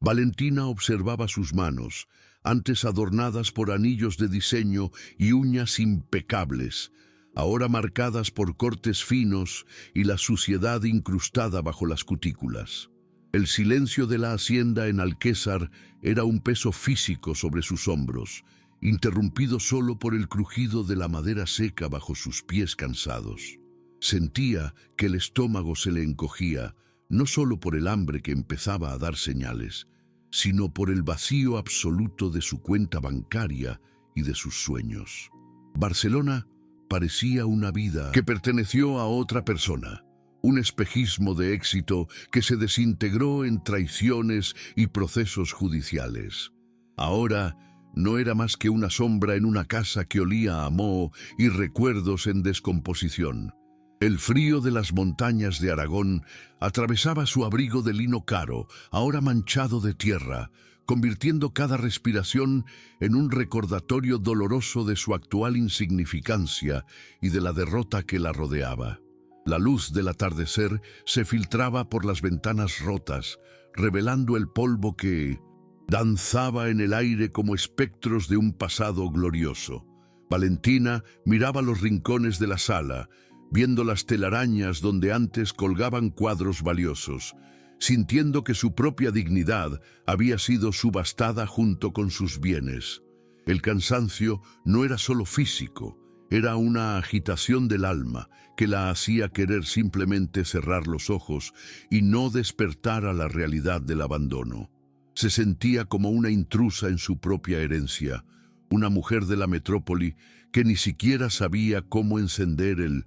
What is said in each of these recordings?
Valentina observaba sus manos, antes adornadas por anillos de diseño y uñas impecables, ahora marcadas por cortes finos y la suciedad incrustada bajo las cutículas. El silencio de la hacienda en Alquézar era un peso físico sobre sus hombros, interrumpido solo por el crujido de la madera seca bajo sus pies cansados. Sentía que el estómago se le encogía, no solo por el hambre que empezaba a dar señales, sino por el vacío absoluto de su cuenta bancaria y de sus sueños. Barcelona parecía una vida que perteneció a otra persona, un espejismo de éxito que se desintegró en traiciones y procesos judiciales. Ahora no era más que una sombra en una casa que olía a moho y recuerdos en descomposición. El frío de las montañas de Aragón atravesaba su abrigo de lino caro, ahora manchado de tierra, convirtiendo cada respiración en un recordatorio doloroso de su actual insignificancia y de la derrota que la rodeaba. La luz del atardecer se filtraba por las ventanas rotas, revelando el polvo que danzaba en el aire como espectros de un pasado glorioso. Valentina miraba los rincones de la sala, viendo las telarañas donde antes colgaban cuadros valiosos, sintiendo que su propia dignidad había sido subastada junto con sus bienes. El cansancio no era solo físico, era una agitación del alma que la hacía querer simplemente cerrar los ojos y no despertar a la realidad del abandono. Se sentía como una intrusa en su propia herencia, una mujer de la metrópoli que ni siquiera sabía cómo encender el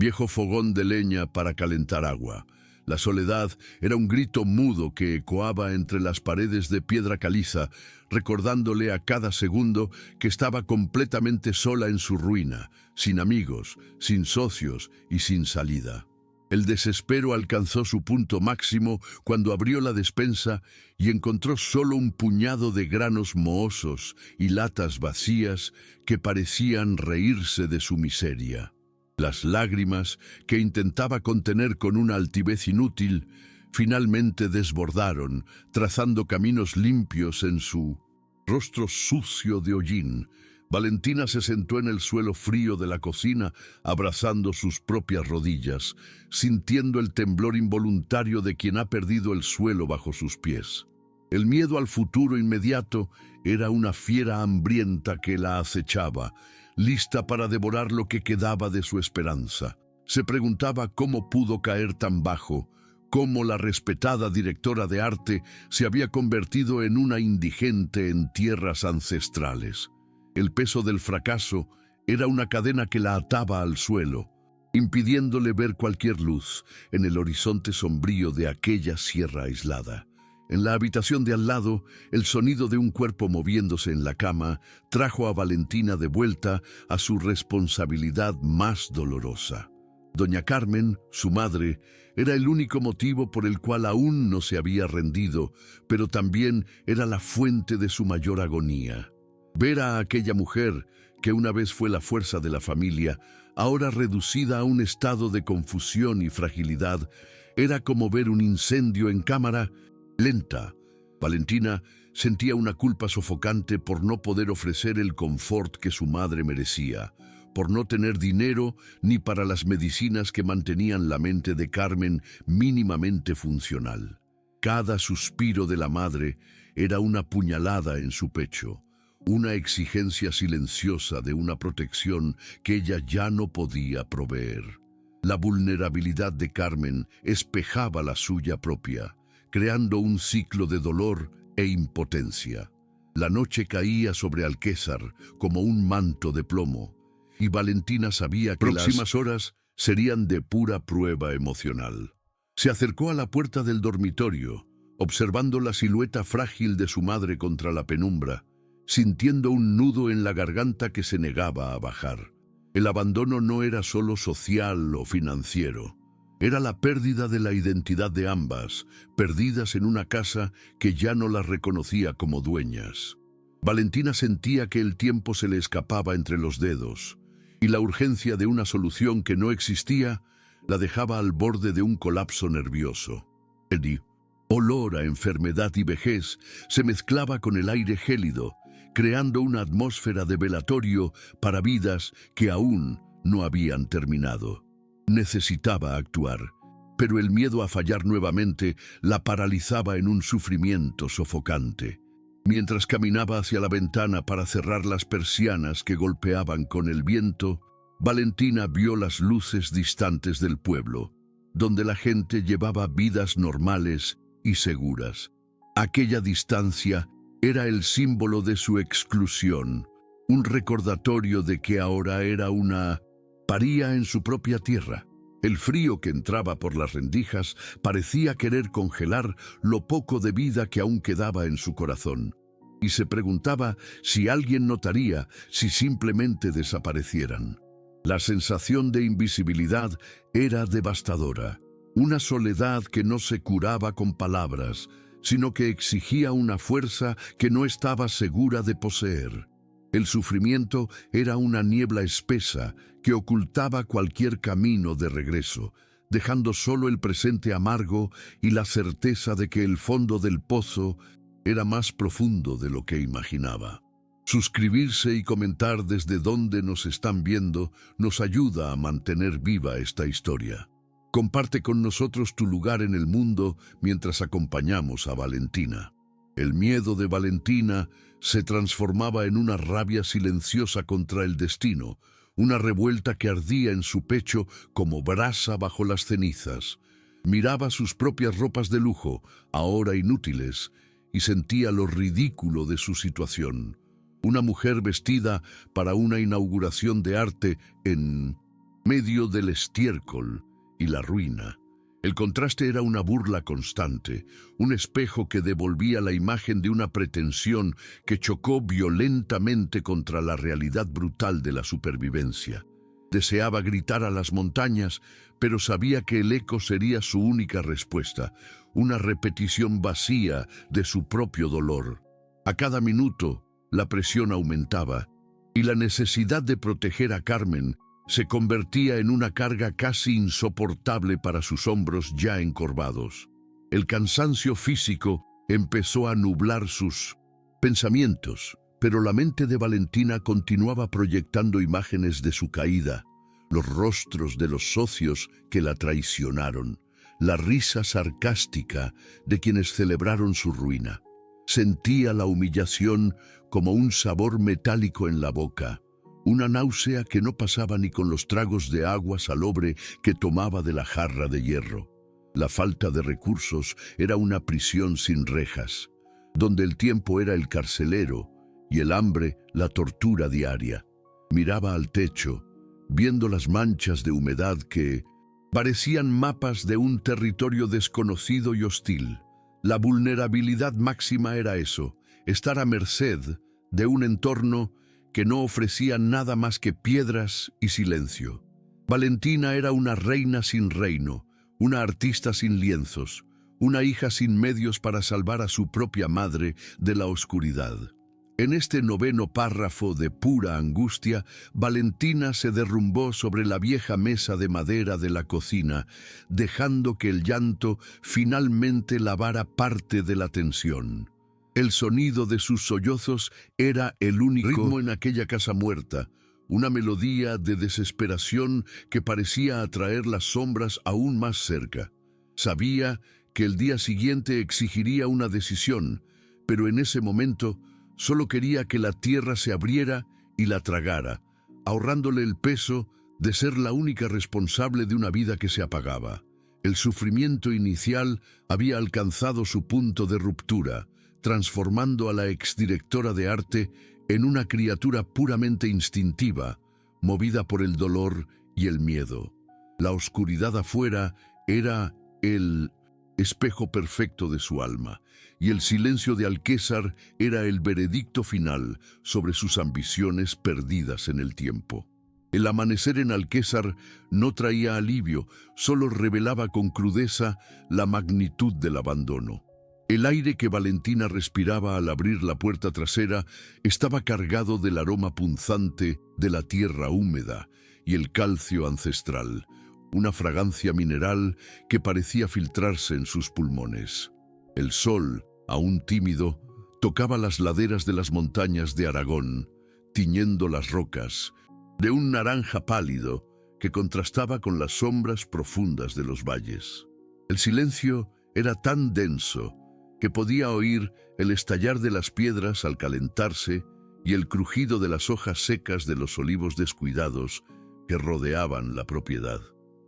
viejo fogón de leña para calentar agua. La soledad era un grito mudo que ecoaba entre las paredes de piedra caliza, recordándole a cada segundo que estaba completamente sola en su ruina, sin amigos, sin socios y sin salida. El desespero alcanzó su punto máximo cuando abrió la despensa y encontró solo un puñado de granos mohosos y latas vacías que parecían reírse de su miseria. Las lágrimas, que intentaba contener con una altivez inútil, finalmente desbordaron, trazando caminos limpios en su rostro sucio de hollín. Valentina se sentó en el suelo frío de la cocina, abrazando sus propias rodillas, sintiendo el temblor involuntario de quien ha perdido el suelo bajo sus pies. El miedo al futuro inmediato era una fiera hambrienta que la acechaba, lista para devorar lo que quedaba de su esperanza. Se preguntaba cómo pudo caer tan bajo, cómo la respetada directora de arte se había convertido en una indigente en tierras ancestrales. El peso del fracaso era una cadena que la ataba al suelo, impidiéndole ver cualquier luz en el horizonte sombrío de aquella sierra aislada. En la habitación de al lado, el sonido de un cuerpo moviéndose en la cama trajo a Valentina de vuelta a su responsabilidad más dolorosa. Doña Carmen, su madre, era el único motivo por el cual aún no se había rendido, pero también era la fuente de su mayor agonía. Ver a aquella mujer, que una vez fue la fuerza de la familia, ahora reducida a un estado de confusión y fragilidad, era como ver un incendio en cámara lenta. Valentina sentía una culpa sofocante por no poder ofrecer el confort que su madre merecía, por no tener dinero ni para las medicinas que mantenían la mente de Carmen mínimamente funcional. Cada suspiro de la madre era una puñalada en su pecho, una exigencia silenciosa de una protección que ella ya no podía proveer. La vulnerabilidad de Carmen espejaba la suya propia, creando un ciclo de dolor e impotencia. La noche caía sobre Alquézar como un manto de plomo, y Valentina sabía que las próximas horas serían de pura prueba emocional. Se acercó a la puerta del dormitorio, observando la silueta frágil de su madre contra la penumbra, sintiendo un nudo en la garganta que se negaba a bajar. El abandono no era solo social o financiero. Era la pérdida de la identidad de ambas, perdidas en una casa que ya no las reconocía como dueñas. Valentina sentía que el tiempo se le escapaba entre los dedos, y la urgencia de una solución que no existía la dejaba al borde de un colapso nervioso. Eddie, Olor a enfermedad y vejez se mezclaba con el aire gélido, creando una atmósfera de velatorio para vidas que aún no habían terminado. Necesitaba actuar, pero el miedo a fallar nuevamente la paralizaba en un sufrimiento sofocante. Mientras caminaba hacia la ventana para cerrar las persianas que golpeaban con el viento, Valentina vio las luces distantes del pueblo, donde la gente llevaba vidas normales y seguras. Aquella distancia era el símbolo de su exclusión, un recordatorio de que ahora era una paría en su propia tierra. El frío que entraba por las rendijas parecía querer congelar lo poco de vida que aún quedaba en su corazón, y se preguntaba si alguien notaría si simplemente desaparecieran. La sensación de invisibilidad era devastadora, una soledad que no se curaba con palabras, sino que exigía una fuerza que no estaba segura de poseer. El sufrimiento era una niebla espesa que ocultaba cualquier camino de regreso, dejando solo el presente amargo y la certeza de que el fondo del pozo era más profundo de lo que imaginaba. Suscribirse y comentar desde dónde nos están viendo nos ayuda a mantener viva esta historia. Comparte con nosotros tu lugar en el mundo mientras acompañamos a Valentina. El miedo de Valentina se transformaba en una rabia silenciosa contra el destino, una revuelta que ardía en su pecho como brasa bajo las cenizas. Miraba sus propias ropas de lujo, ahora inútiles, y sentía lo ridículo de su situación. Una mujer vestida para una inauguración de arte en medio del estiércol y la ruina. El contraste era una burla constante, un espejo que devolvía la imagen de una pretensión que chocó violentamente contra la realidad brutal de la supervivencia. Deseaba gritar a las montañas, pero sabía que el eco sería su única respuesta, una repetición vacía de su propio dolor. A cada minuto, la presión aumentaba, y la necesidad de proteger a Carmen se convertía en una carga casi insoportable para sus hombros ya encorvados. El cansancio físico empezó a nublar sus pensamientos, pero la mente de Valentina continuaba proyectando imágenes de su caída, los rostros de los socios que la traicionaron, la risa sarcástica de quienes celebraron su ruina. Sentía la humillación como un sabor metálico en la boca, una náusea que no pasaba ni con los tragos de agua salobre que tomaba de la jarra de hierro. La falta de recursos era una prisión sin rejas, donde el tiempo era el carcelero y el hambre la tortura diaria. Miraba al techo, viendo las manchas de humedad que parecían mapas de un territorio desconocido y hostil. La vulnerabilidad máxima era eso, estar a merced de un entorno que no ofrecía nada más que piedras y silencio. Valentina era una reina sin reino, una artista sin lienzos, una hija sin medios para salvar a su propia madre de la oscuridad. En este noveno párrafo de pura angustia, Valentina se derrumbó sobre la vieja mesa de madera de la cocina, dejando que el llanto finalmente lavara parte de la tensión. El sonido de sus sollozos era el único ritmo en aquella casa muerta, una melodía de desesperación que parecía atraer las sombras aún más cerca. Sabía que el día siguiente exigiría una decisión, pero en ese momento solo quería que la tierra se abriera y la tragara, ahorrándole el peso de ser la única responsable de una vida que se apagaba. El sufrimiento inicial había alcanzado su punto de ruptura, transformando a la exdirectora de arte en una criatura puramente instintiva, movida por el dolor y el miedo. La oscuridad afuera era el espejo perfecto de su alma, y el silencio de Alquézar era el veredicto final sobre sus ambiciones perdidas en el tiempo. El amanecer en Alquézar no traía alivio, solo revelaba con crudeza la magnitud del abandono. El aire que Valentina respiraba al abrir la puerta trasera estaba cargado del aroma punzante de la tierra húmeda y el calcio ancestral, una fragancia mineral que parecía filtrarse en sus pulmones. El sol, aún tímido, tocaba las laderas de las montañas de Aragón, tiñendo las rocas, de un naranja pálido que contrastaba con las sombras profundas de los valles. El silencio era tan denso que podía oír el estallar de las piedras al calentarse y el crujido de las hojas secas de los olivos descuidados que rodeaban la propiedad.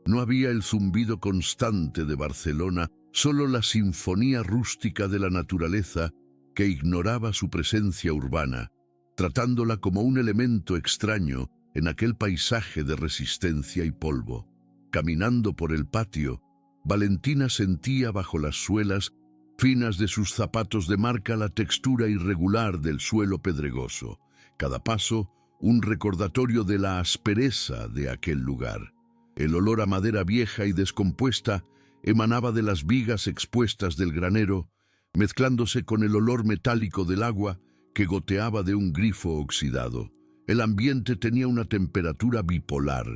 No había el zumbido constante de Barcelona, solo la sinfonía rústica de la naturaleza que ignoraba su presencia urbana, tratándola como un elemento extraño en aquel paisaje de resistencia y polvo. Caminando por el patio, Valentina sentía bajo las suelas finas de sus zapatos de marca la textura irregular del suelo pedregoso. Cada paso, un recordatorio de la aspereza de aquel lugar. El olor a madera vieja y descompuesta emanaba de las vigas expuestas del granero, mezclándose con el olor metálico del agua que goteaba de un grifo oxidado. El ambiente tenía una temperatura bipolar.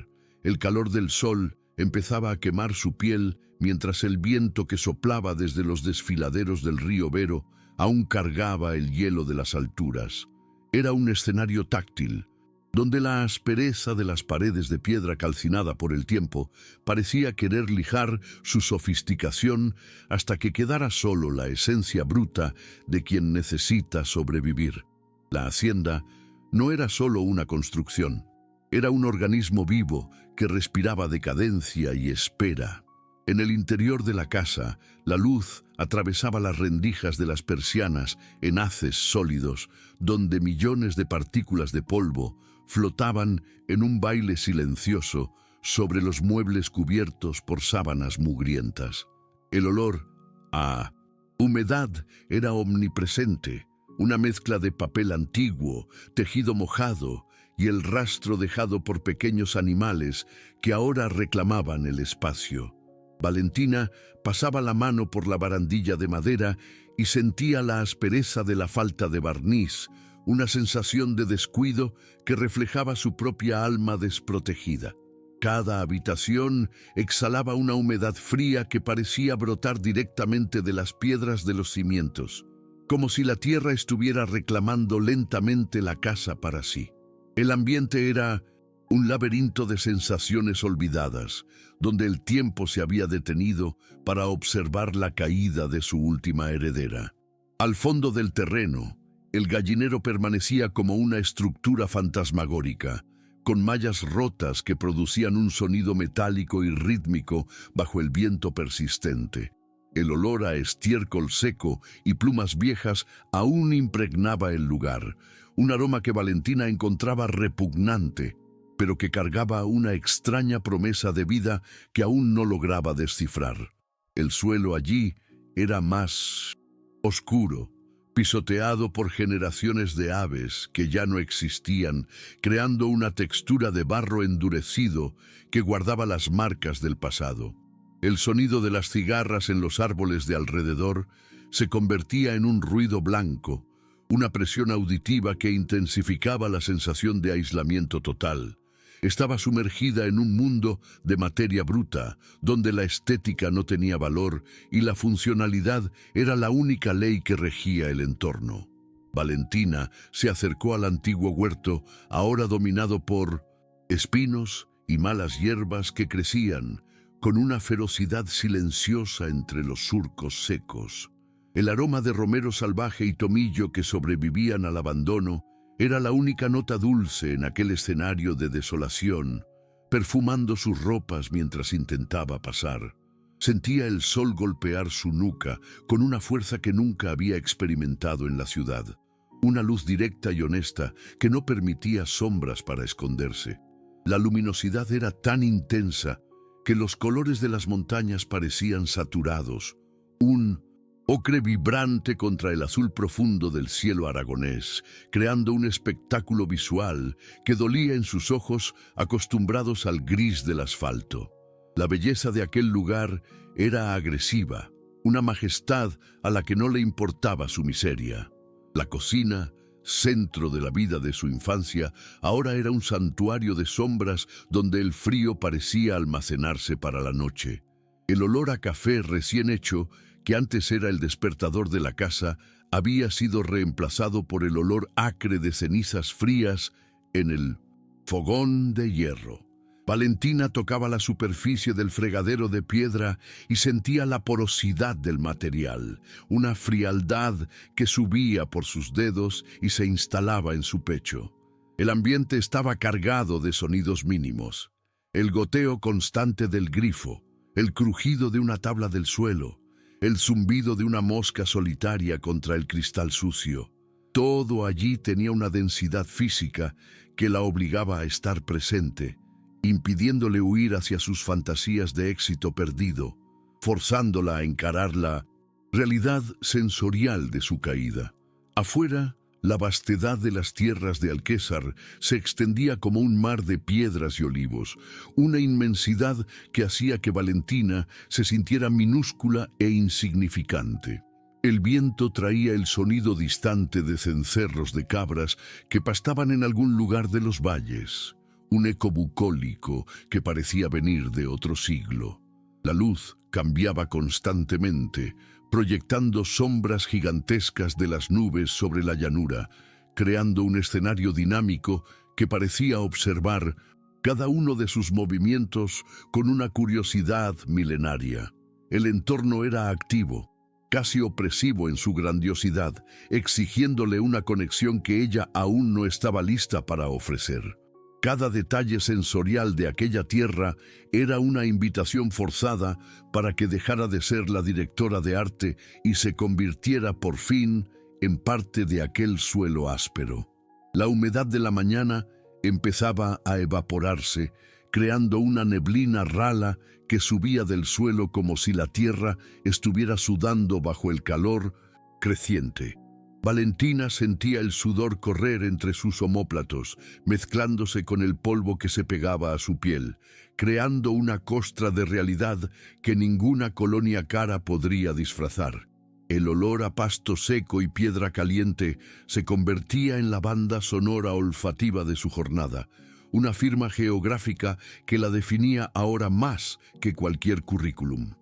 El calor del sol empezaba a quemar su piel, mientras el viento que soplaba desde los desfiladeros del río Vero aún cargaba el hielo de las alturas. Era un escenario táctil, donde la aspereza de las paredes de piedra calcinada por el tiempo parecía querer lijar su sofisticación hasta que quedara solo la esencia bruta de quien necesita sobrevivir. La hacienda no era solo una construcción, era un organismo vivo que respiraba decadencia y espera. En el interior de la casa, la luz atravesaba las rendijas de las persianas en haces sólidos, donde millones de partículas de polvo flotaban en un baile silencioso sobre los muebles cubiertos por sábanas mugrientas. El olor a humedad era omnipresente, una mezcla de papel antiguo, tejido mojado y el rastro dejado por pequeños animales que ahora reclamaban el espacio. Valentina pasaba la mano por la barandilla de madera y sentía la aspereza de la falta de barniz, una sensación de descuido que reflejaba su propia alma desprotegida. Cada habitación exhalaba una humedad fría que parecía brotar directamente de las piedras de los cimientos, como si la tierra estuviera reclamando lentamente la casa para sí. El ambiente era un laberinto de sensaciones olvidadas, donde el tiempo se había detenido para observar la caída de su última heredera. Al fondo del terreno, el gallinero permanecía como una estructura fantasmagórica, con mallas rotas que producían un sonido metálico y rítmico bajo el viento persistente. El olor a estiércol seco y plumas viejas aún impregnaba el lugar, un aroma que Valentina encontraba repugnante, pero que cargaba una extraña promesa de vida que aún no lograba descifrar. El suelo allí era más oscuro, pisoteado por generaciones de aves que ya no existían, creando una textura de barro endurecido que guardaba las marcas del pasado. El sonido de las cigarras en los árboles de alrededor se convertía en un ruido blanco, una presión auditiva que intensificaba la sensación de aislamiento total. Estaba sumergida en un mundo de materia bruta, donde la estética no tenía valor y la funcionalidad era la única ley que regía el entorno. Valentina se acercó al antiguo huerto, ahora dominado por espinos y malas hierbas que crecían, con una ferocidad silenciosa entre los surcos secos. El aroma de romero salvaje y tomillo que sobrevivían al abandono era la única nota dulce en aquel escenario de desolación, perfumando sus ropas mientras intentaba pasar. Sentía el sol golpear su nuca con una fuerza que nunca había experimentado en la ciudad, una luz directa y honesta que no permitía sombras para esconderse. La luminosidad era tan intensa que los colores de las montañas parecían saturados, un ocre vibrante contra el azul profundo del cielo aragonés, creando un espectáculo visual que dolía en sus ojos acostumbrados al gris del asfalto. La belleza de aquel lugar era agresiva, una majestad a la que no le importaba su miseria. La cocina, centro de la vida de su infancia, ahora era un santuario de sombras donde el frío parecía almacenarse para la noche. El olor a café recién hecho que antes era el despertador de la casa, había sido reemplazado por el olor acre de cenizas frías en el fogón de hierro. Valentina tocaba la superficie del fregadero de piedra y sentía la porosidad del material, una frialdad que subía por sus dedos y se instalaba en su pecho. El ambiente estaba cargado de sonidos mínimos: el goteo constante del grifo, el crujido de una tabla del suelo, el zumbido de una mosca solitaria contra el cristal sucio. Todo allí tenía una densidad física que la obligaba a estar presente, impidiéndole huir hacia sus fantasías de éxito perdido, forzándola a encarar la realidad sensorial de su caída. Afuera, la vastedad de las tierras de Alquézar se extendía como un mar de piedras y olivos, una inmensidad que hacía que Valentina se sintiera minúscula e insignificante. El viento traía el sonido distante de cencerros de cabras que pastaban en algún lugar de los valles, un eco bucólico que parecía venir de otro siglo. La luz cambiaba constantemente, proyectando sombras gigantescas de las nubes sobre la llanura, creando un escenario dinámico que parecía observar cada uno de sus movimientos con una curiosidad milenaria. El entorno era activo, casi opresivo en su grandiosidad, exigiéndole una conexión que ella aún no estaba lista para ofrecer. Cada detalle sensorial de aquella tierra era una invitación forzada para que dejara de ser la directora de arte y se convirtiera por fin en parte de aquel suelo áspero. La humedad de la mañana empezaba a evaporarse, creando una neblina rala que subía del suelo como si la tierra estuviera sudando bajo el calor creciente. Valentina sentía el sudor correr entre sus omóplatos, mezclándose con el polvo que se pegaba a su piel, creando una costra de realidad que ninguna colonia cara podría disfrazar. El olor a pasto seco y piedra caliente se convertía en la banda sonora olfativa de su jornada, una firma geográfica que la definía ahora más que cualquier currículum.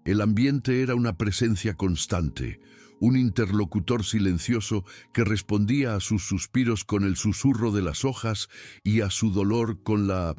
El ambiente era una presencia constante, un interlocutor silencioso que respondía a sus suspiros con el susurro de las hojas y a su dolor con la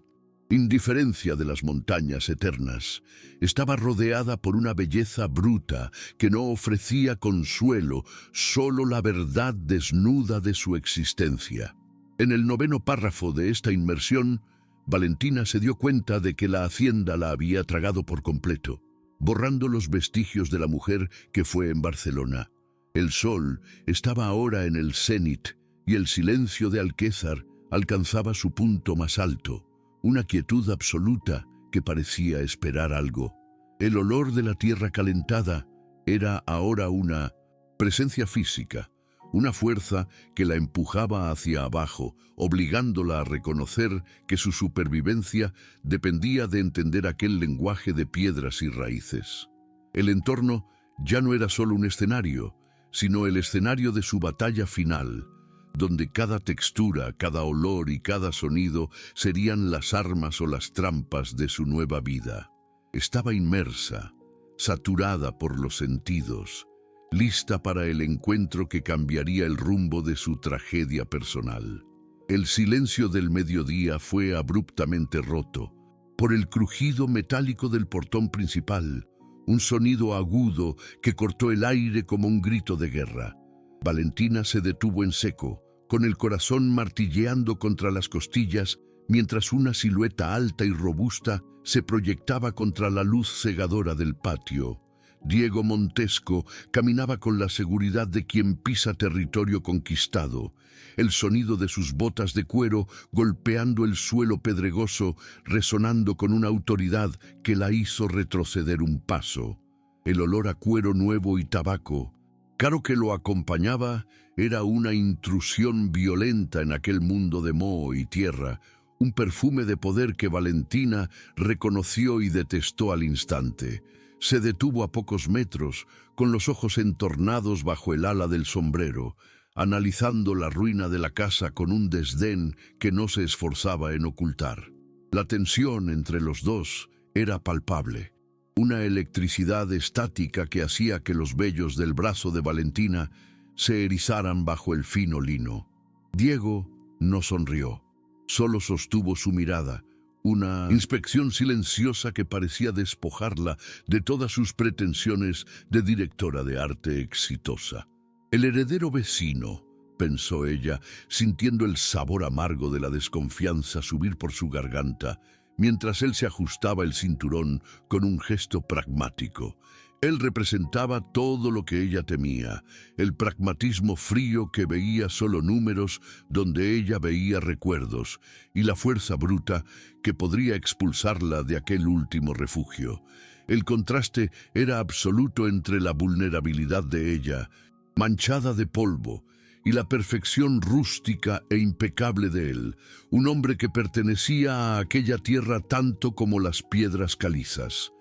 indiferencia de las montañas eternas. Estaba rodeada por una belleza bruta que no ofrecía consuelo, solo la verdad desnuda de su existencia. En el 9º párrafo de esta inmersión, Valentina se dio cuenta de que la hacienda la había tragado por completo, borrando los vestigios de la mujer que fue en Barcelona. El sol estaba ahora en el cenit y el silencio de Alquézar alcanzaba su punto más alto, una quietud absoluta que parecía esperar algo. El olor de la tierra calentada era ahora una presencia física, una fuerza que la empujaba hacia abajo, obligándola a reconocer que su supervivencia dependía de entender aquel lenguaje de piedras y raíces. El entorno ya no era solo un escenario, sino el escenario de su batalla final, donde cada textura, cada olor y cada sonido serían las armas o las trampas de su nueva vida. Estaba inmersa, saturada por los sentidos, lista para el encuentro que cambiaría el rumbo de su tragedia personal. El silencio del mediodía fue abruptamente roto por el crujido metálico del portón principal, un sonido agudo que cortó el aire como un grito de guerra. Valentina se detuvo en seco, con el corazón martilleando contra las costillas, mientras una silueta alta y robusta se proyectaba contra la luz cegadora del patio. Diego Montesco caminaba con la seguridad de quien pisa territorio conquistado. El sonido de sus botas de cuero golpeando el suelo pedregoso, resonando con una autoridad que la hizo retroceder un paso. El olor a cuero nuevo y tabaco, caro que lo acompañaba, era una intrusión violenta en aquel mundo de moho y tierra, un perfume de poder que Valentina reconoció y detestó al instante. Se detuvo a pocos metros, con los ojos entornados bajo el ala del sombrero, analizando la ruina de la casa con un desdén que no se esforzaba en ocultar. La tensión entre los dos era palpable. una electricidad estática que hacía que los vellos del brazo de Valentina se erizaran bajo el fino lino. Diego no sonrió, solo sostuvo su mirada, una inspección silenciosa que parecía despojarla de todas sus pretensiones de directora de arte exitosa. El heredero vecino, pensó ella, sintiendo el sabor amargo de la desconfianza subir por su garganta, mientras él se ajustaba el cinturón con un gesto pragmático. Él representaba todo lo que ella temía, el pragmatismo frío que veía solo números donde ella veía recuerdos, y la fuerza bruta que podría expulsarla de aquel último refugio. El contraste era absoluto entre la vulnerabilidad de ella, manchada de polvo, y la perfección rústica e impecable de él, un hombre que pertenecía a aquella tierra tanto como las piedras calizas.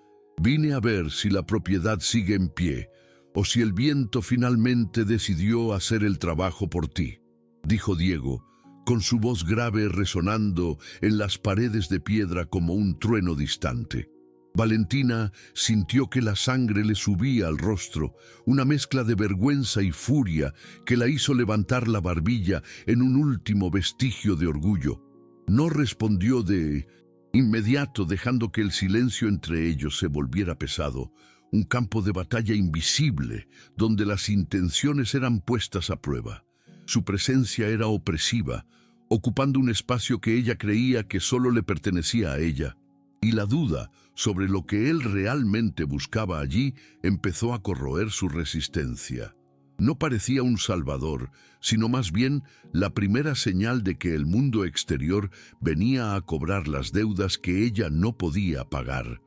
Vine a ver si la propiedad sigue en pie, o si el viento finalmente decidió hacer el trabajo por ti, dijo Diego, con su voz grave resonando en las paredes de piedra como un trueno distante. Valentina sintió que la sangre le subía al rostro, una mezcla de vergüenza y furia que la hizo levantar la barbilla en un último vestigio de orgullo. No respondió de inmediato, dejando que el silencio entre ellos se volviera pesado, un campo de batalla invisible donde las intenciones eran puestas a prueba. Su presencia era opresiva, ocupando un espacio que ella creía que solo le pertenecía a ella, y la duda sobre lo que él realmente buscaba allí empezó a corroer su resistencia. No parecía un salvador, sino más bien la primera señal de que el mundo exterior venía a cobrar las deudas que ella no podía pagar.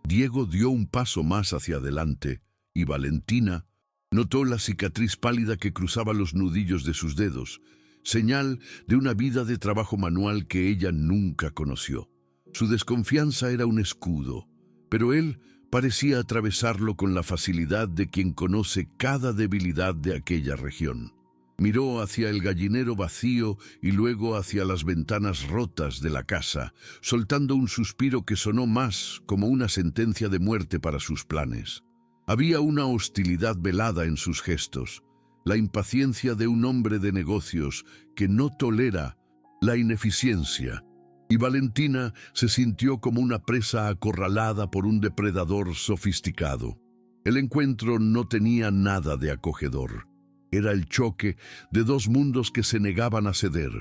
Diego dio un paso más hacia adelante, y Valentina notó la cicatriz pálida que cruzaba los nudillos de sus dedos, señal de una vida de trabajo manual que ella nunca conoció. Su desconfianza era un escudo, pero él parecía atravesarlo con la facilidad de quien conoce cada debilidad de aquella región. Miró hacia el gallinero vacío y luego hacia las ventanas rotas de la casa, soltando un suspiro que sonó más como una sentencia de muerte para sus planes. Había una hostilidad velada en sus gestos, la impaciencia de un hombre de negocios que no tolera la ineficiencia, y Valentina se sintió como una presa acorralada por un depredador sofisticado. El encuentro no tenía nada de acogedor. Era el choque de dos mundos que se negaban a ceder,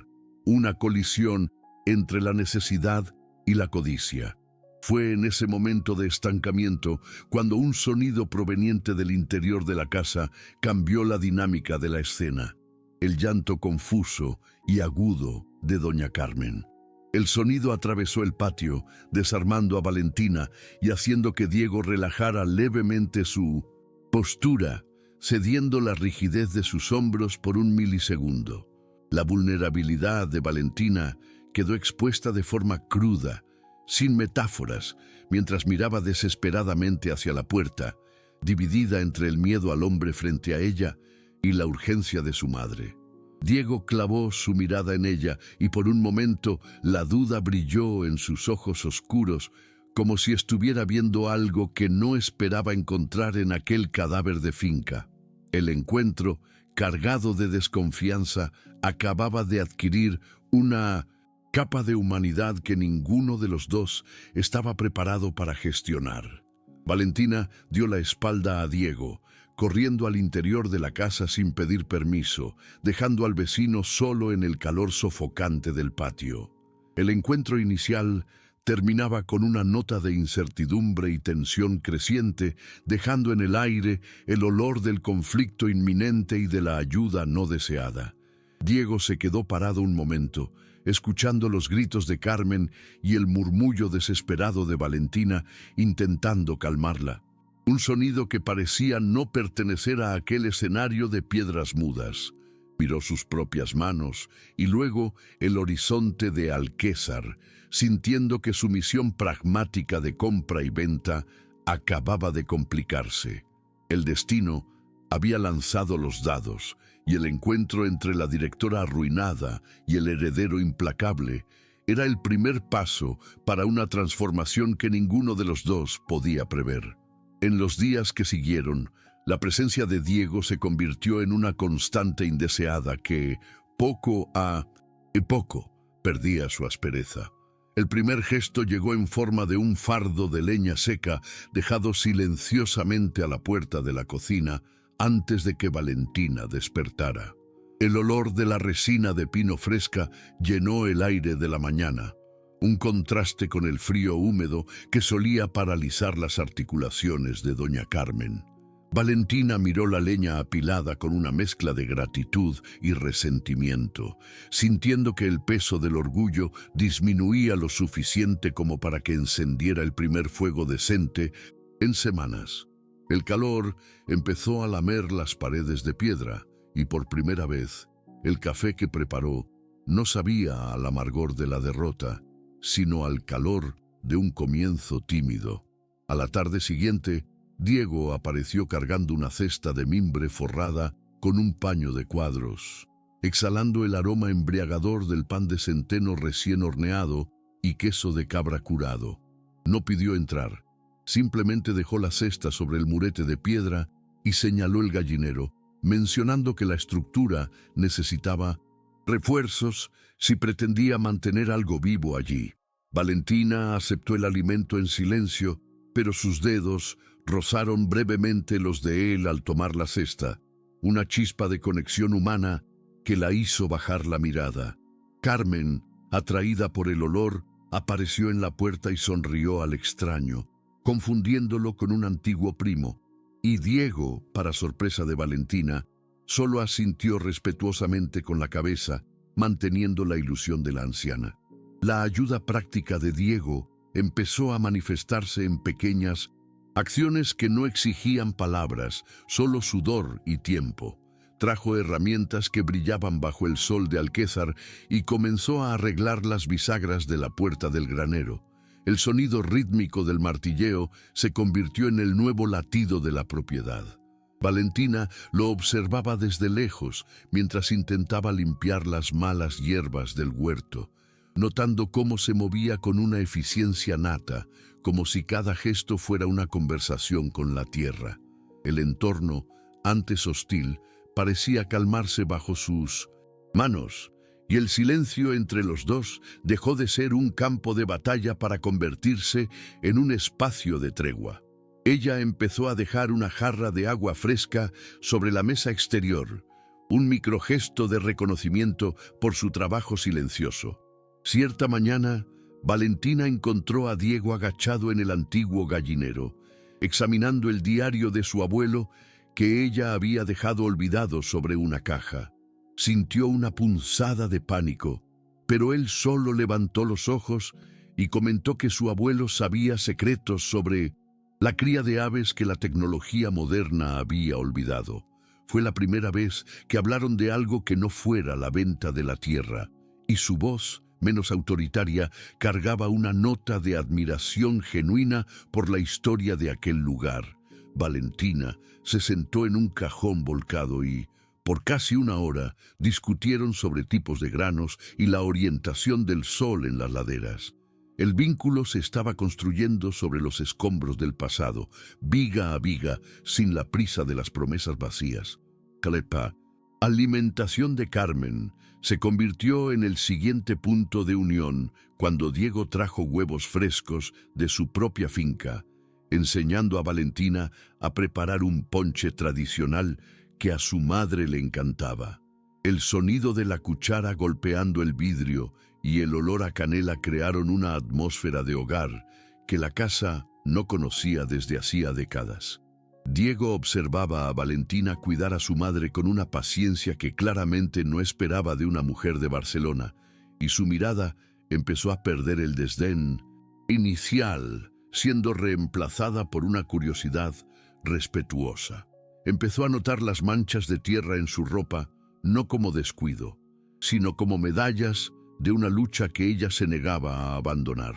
una colisión entre la necesidad y la codicia. Fue en ese momento de estancamiento cuando un sonido proveniente del interior de la casa cambió la dinámica de la escena. El llanto confuso y agudo de doña Carmen. El sonido atravesó el patio, desarmando a Valentina y haciendo que Diego relajara levemente su postura, cediendo la rigidez de sus hombros por un milisegundo. La vulnerabilidad de Valentina quedó expuesta de forma cruda, sin metáforas, mientras miraba desesperadamente hacia la puerta, dividida entre el miedo al hombre frente a ella y la urgencia de su madre. Diego clavó su mirada en ella y por un momento la duda brilló en sus ojos oscuros, como si estuviera viendo algo que no esperaba encontrar en aquel cadáver de finca. El encuentro, cargado de desconfianza, acababa de adquirir una capa de humanidad que ninguno de los dos estaba preparado para gestionar. Valentina dio la espalda a Diego, corriendo al interior de la casa sin pedir permiso, dejando al vecino solo en el calor sofocante del patio. El encuentro inicial terminaba con una nota de incertidumbre y tensión creciente, dejando en el aire el olor del conflicto inminente y de la ayuda no deseada. Diego se quedó parado un momento, escuchando los gritos de Carmen y el murmullo desesperado de Valentina, intentando calmarla. Un sonido que parecía no pertenecer a aquel escenario de piedras mudas. Miró sus propias manos y luego el horizonte de Alquézar, sintiendo que su misión pragmática de compra y venta acababa de complicarse. El destino había lanzado los dados y el encuentro entre la directora arruinada y el heredero implacable era el primer paso para una transformación que ninguno de los dos podía prever. En los días que siguieron, la presencia de Diego se convirtió en una constante indeseada que, poco a poco, perdía su aspereza. El primer gesto llegó en forma de un fardo de leña seca dejado silenciosamente a la puerta de la cocina antes de que Valentina despertara. El olor de la resina de pino fresca llenó el aire de la mañana, un contraste con el frío húmedo que solía paralizar las articulaciones de doña Carmen. Valentina miró la leña apilada con una mezcla de gratitud y resentimiento, sintiendo que el peso del orgullo disminuía lo suficiente como para que encendiera el primer fuego decente en semanas. El calor empezó a lamer las paredes de piedra y por primera vez el café que preparó no sabía al amargor de la derrota, sino al calor de un comienzo tímido. A la tarde siguiente, Diego apareció cargando una cesta de mimbre forrada con un paño de cuadros, exhalando el aroma embriagador del pan de centeno recién horneado y queso de cabra curado. No pidió entrar, simplemente dejó la cesta sobre el murete de piedra y señaló el gallinero, mencionando que la estructura necesitaba refuerzos si pretendía mantener algo vivo allí. Valentina aceptó el alimento en silencio, pero sus dedos rozaron brevemente los de él al tomar la cesta, una chispa de conexión humana que la hizo bajar la mirada. Carmen, atraída por el olor, apareció en la puerta y sonrió al extraño, confundiéndolo con un antiguo primo. Y Diego, para sorpresa de Valentina, solo asintió respetuosamente con la cabeza, manteniendo la ilusión de la anciana. La ayuda práctica de Diego empezó a manifestarse en pequeñas acciones que no exigían palabras, solo sudor y tiempo. Trajo herramientas que brillaban bajo el sol de Alquézar y comenzó a arreglar las bisagras de la puerta del granero. El sonido rítmico del martilleo se convirtió en el nuevo latido de la propiedad. Valentina lo observaba desde lejos mientras intentaba limpiar las malas hierbas del huerto, notando cómo se movía con una eficiencia nata, como si cada gesto fuera una conversación con la tierra. El entorno, antes hostil, parecía calmarse bajo sus manos, y el silencio entre los dos dejó de ser un campo de batalla para convertirse en un espacio de tregua. Ella empezó a dejar una jarra de agua fresca sobre la mesa exterior, un microgesto de reconocimiento por su trabajo silencioso. Cierta mañana, Valentina encontró a Diego agachado en el antiguo gallinero, examinando el diario de su abuelo que ella había dejado olvidado sobre una caja. Sintió una punzada de pánico, pero él solo levantó los ojos y comentó que su abuelo sabía secretos sobre la cría de aves que la tecnología moderna había olvidado. Fue la primera vez que hablaron de algo que no fuera la venta de la tierra, y su voz, menos autoritaria, cargaba una nota de admiración genuina por la historia de aquel lugar. Valentina se sentó en un cajón volcado y, por casi una hora, discutieron sobre tipos de granos y la orientación del sol en las laderas. El vínculo se estaba construyendo sobre los escombros del pasado, viga a viga, sin la prisa de las promesas vacías. Calepa, alimentación de Carmen, se convirtió en el siguiente punto de unión cuando Diego trajo huevos frescos de su propia finca, enseñando a Valentina a preparar un ponche tradicional que a su madre le encantaba. El sonido de la cuchara golpeando el vidrio y el olor a canela crearon una atmósfera de hogar que la casa no conocía desde hacía décadas. Diego observaba a Valentina cuidar a su madre con una paciencia que claramente no esperaba de una mujer de Barcelona, y su mirada empezó a perder el desdén inicial, siendo reemplazada por una curiosidad respetuosa. Empezó a notar las manchas de tierra en su ropa, no como descuido, sino como medallas de una lucha que ella se negaba a abandonar.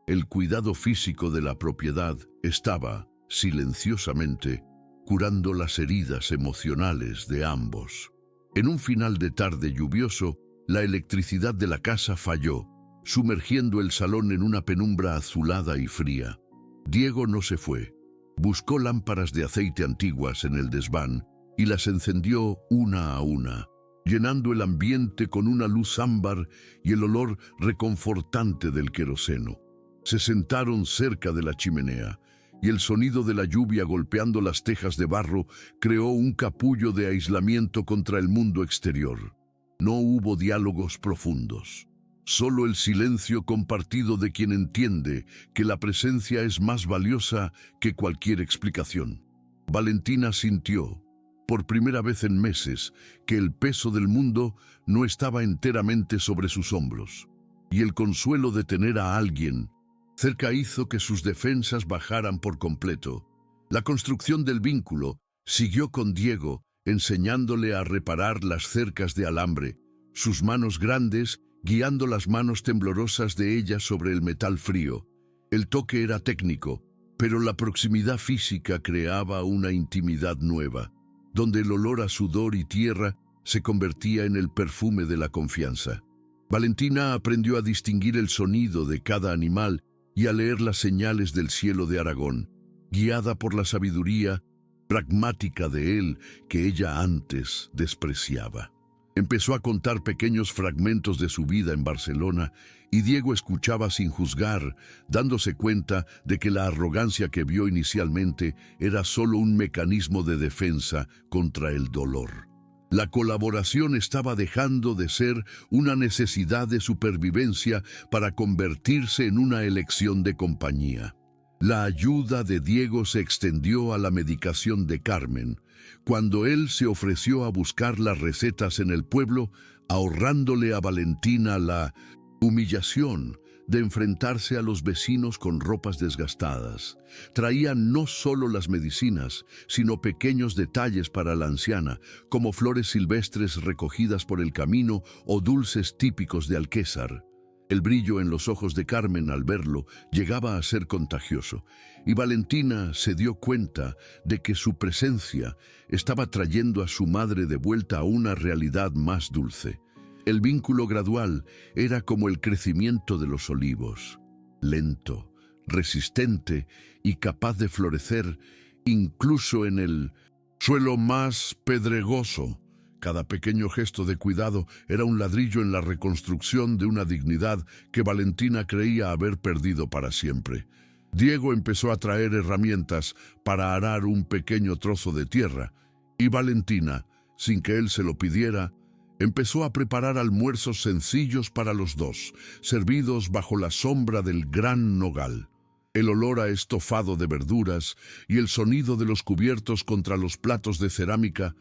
El cuidado físico de la propiedad estaba, silenciosamente, curando las heridas emocionales de ambos. En un final de tarde lluvioso, la electricidad de la casa falló, sumergiendo el salón en una penumbra azulada y fría. Diego no se fue. Buscó lámparas de aceite antiguas en el desván y las encendió una a una, llenando el ambiente con una luz ámbar y el olor reconfortante del queroseno. Se sentaron cerca de la chimenea, y el sonido de la lluvia golpeando las tejas de barro creó un capullo de aislamiento contra el mundo exterior. No hubo diálogos profundos, solo el silencio compartido de quien entiende que la presencia es más valiosa que cualquier explicación. Valentina sintió, por primera vez en meses, que el peso del mundo no estaba enteramente sobre sus hombros, y el consuelo de tener a alguien cerca hizo que sus defensas bajaran por completo. La construcción del vínculo siguió con Diego, enseñándole a reparar las cercas de alambre, sus manos grandes guiando las manos temblorosas de ella sobre el metal frío. El toque era técnico, pero la proximidad física creaba una intimidad nueva, donde el olor a sudor y tierra se convertía en el perfume de la confianza. Valentina aprendió a distinguir el sonido de cada animal y a leer las señales del cielo de Aragón, guiada por la sabiduría pragmática de él que ella antes despreciaba. Empezó a contar pequeños fragmentos de su vida en Barcelona y Diego escuchaba sin juzgar, dándose cuenta de que la arrogancia que vio inicialmente era solo un mecanismo de defensa contra el dolor. La colaboración estaba dejando de ser una necesidad de supervivencia para convertirse en una elección de compañía. La ayuda de Diego se extendió a la medicación de Carmen, cuando él se ofreció a buscar las recetas en el pueblo, ahorrándole a Valentina la humillación de enfrentarse a los vecinos con ropas desgastadas. Traían no solo las medicinas, sino pequeños detalles para la anciana, como flores silvestres recogidas por el camino o dulces típicos de Alquézar. El brillo en los ojos de Carmen al verlo llegaba a ser contagioso, y Valentina se dio cuenta de que su presencia estaba trayendo a su madre de vuelta a una realidad más dulce. El vínculo gradual era como el crecimiento de los olivos, lento, resistente y capaz de florecer incluso en el suelo más pedregoso. Cada pequeño gesto de cuidado era un ladrillo en la reconstrucción de una dignidad que Valentina creía haber perdido para siempre. Diego empezó a traer herramientas para arar un pequeño trozo de tierra, y Valentina, sin que él se lo pidiera, empezó a preparar almuerzos sencillos para los dos, servidos bajo la sombra del gran nogal. El olor a estofado de verduras y el sonido de los cubiertos contra los platos de cerámica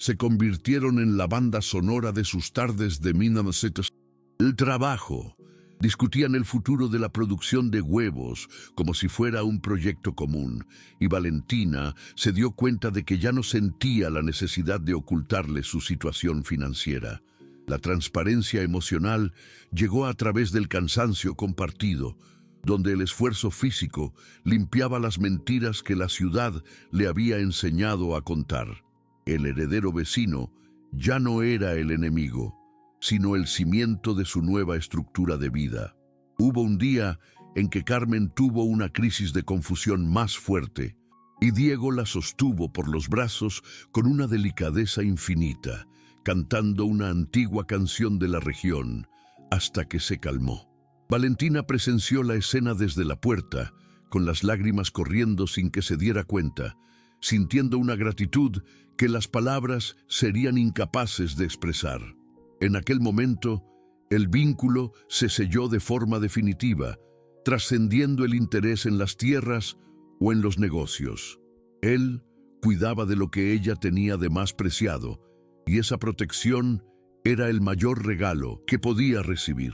se convirtieron en la banda sonora de sus tardes de Minamacetas. El trabajo. Discutían el futuro de la producción de huevos como si fuera un proyecto común, y Valentina se dio cuenta de que ya no sentía la necesidad de ocultarle su situación financiera. La transparencia emocional llegó a través del cansancio compartido, donde el esfuerzo físico limpiaba las mentiras que la ciudad le había enseñado a contar. El heredero vecino ya no era el enemigo, sino el cimiento de su nueva estructura de vida. Hubo un día en que Carmen tuvo una crisis de confusión más fuerte, y Diego la sostuvo por los brazos con una delicadeza infinita, cantando una antigua canción de la región, hasta que se calmó. Valentina presenció la escena desde la puerta, con las lágrimas corriendo sin que se diera cuenta, sintiendo una gratitud que las palabras serían incapaces de expresar. En aquel momento, el vínculo se selló de forma definitiva, trascendiendo el interés en las tierras o en los negocios. Él cuidaba de lo que ella tenía de más preciado, y esa protección era el mayor regalo que podía recibir.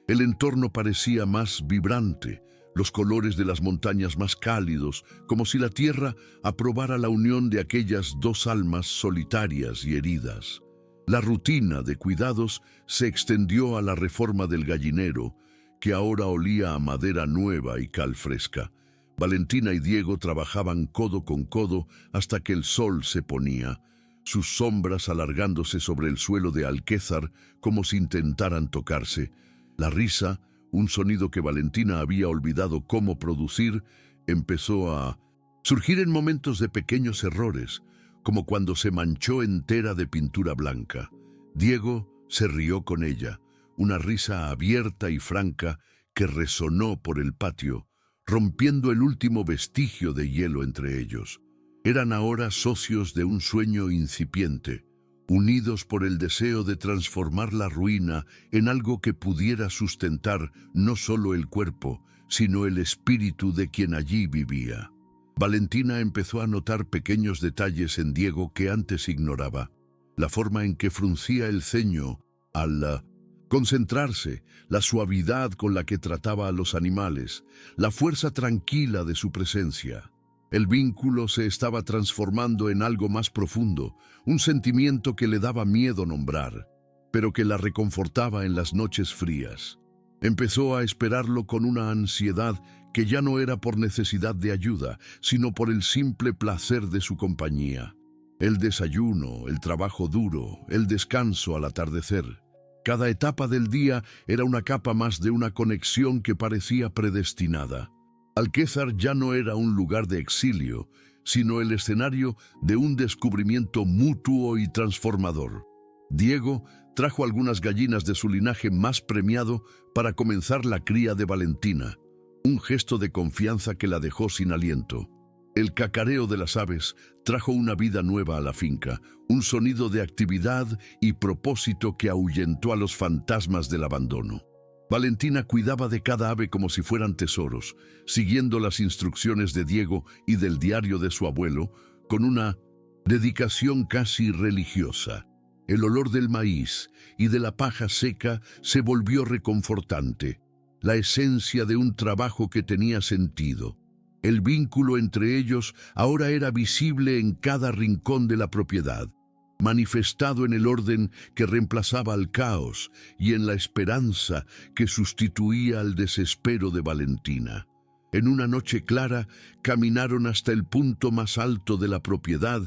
El entorno parecía más vibrante, los colores de las montañas más cálidos, como si la tierra aprobara la unión de aquellas dos almas solitarias y heridas. La rutina de cuidados se extendió a la reforma del gallinero, que ahora olía a madera nueva y cal fresca. Valentina y Diego trabajaban codo con codo hasta que el sol se ponía, sus sombras alargándose sobre el suelo de Alquézar como si intentaran tocarse. La risa, un sonido que Valentina había olvidado cómo producir, empezó a surgir en momentos de pequeños errores, como cuando se manchó entera de pintura blanca. Diego se rió con ella, una risa abierta y franca que resonó por el patio, rompiendo el último vestigio de hielo entre ellos. Eran ahora socios de un sueño incipiente, unidos por el deseo de transformar la ruina en algo que pudiera sustentar no solo el cuerpo, sino el espíritu de quien allí vivía. Valentina empezó a notar pequeños detalles en Diego que antes ignoraba. La forma en que fruncía el ceño al concentrarse, la suavidad con la que trataba a los animales, la fuerza tranquila de su presencia. El vínculo se estaba transformando en algo más profundo, un sentimiento que le daba miedo nombrar, pero que la reconfortaba en las noches frías. Empezó a esperarlo con una ansiedad que ya no era por necesidad de ayuda, sino por el simple placer de su compañía. El desayuno, el trabajo duro, el descanso al atardecer. Cada etapa del día era una capa más de una conexión que parecía predestinada. Alquézar ya no era un lugar de exilio, sino el escenario de un descubrimiento mutuo y transformador. Diego trajo algunas gallinas de su linaje más premiado para comenzar la cría de Valentina, un gesto de confianza que la dejó sin aliento. El cacareo de las aves trajo una vida nueva a la finca, un sonido de actividad y propósito que ahuyentó a los fantasmas del abandono. Valentina cuidaba de cada ave como si fueran tesoros, siguiendo las instrucciones de Diego y del diario de su abuelo, con una dedicación casi religiosa. El olor del maíz y de la paja seca se volvió reconfortante, la esencia de un trabajo que tenía sentido. El vínculo entre ellos ahora era visible en cada rincón de la propiedad, manifestado en el orden que reemplazaba al caos y en la esperanza que sustituía al desespero de Valentina. En una noche clara, caminaron hasta el punto más alto de la propiedad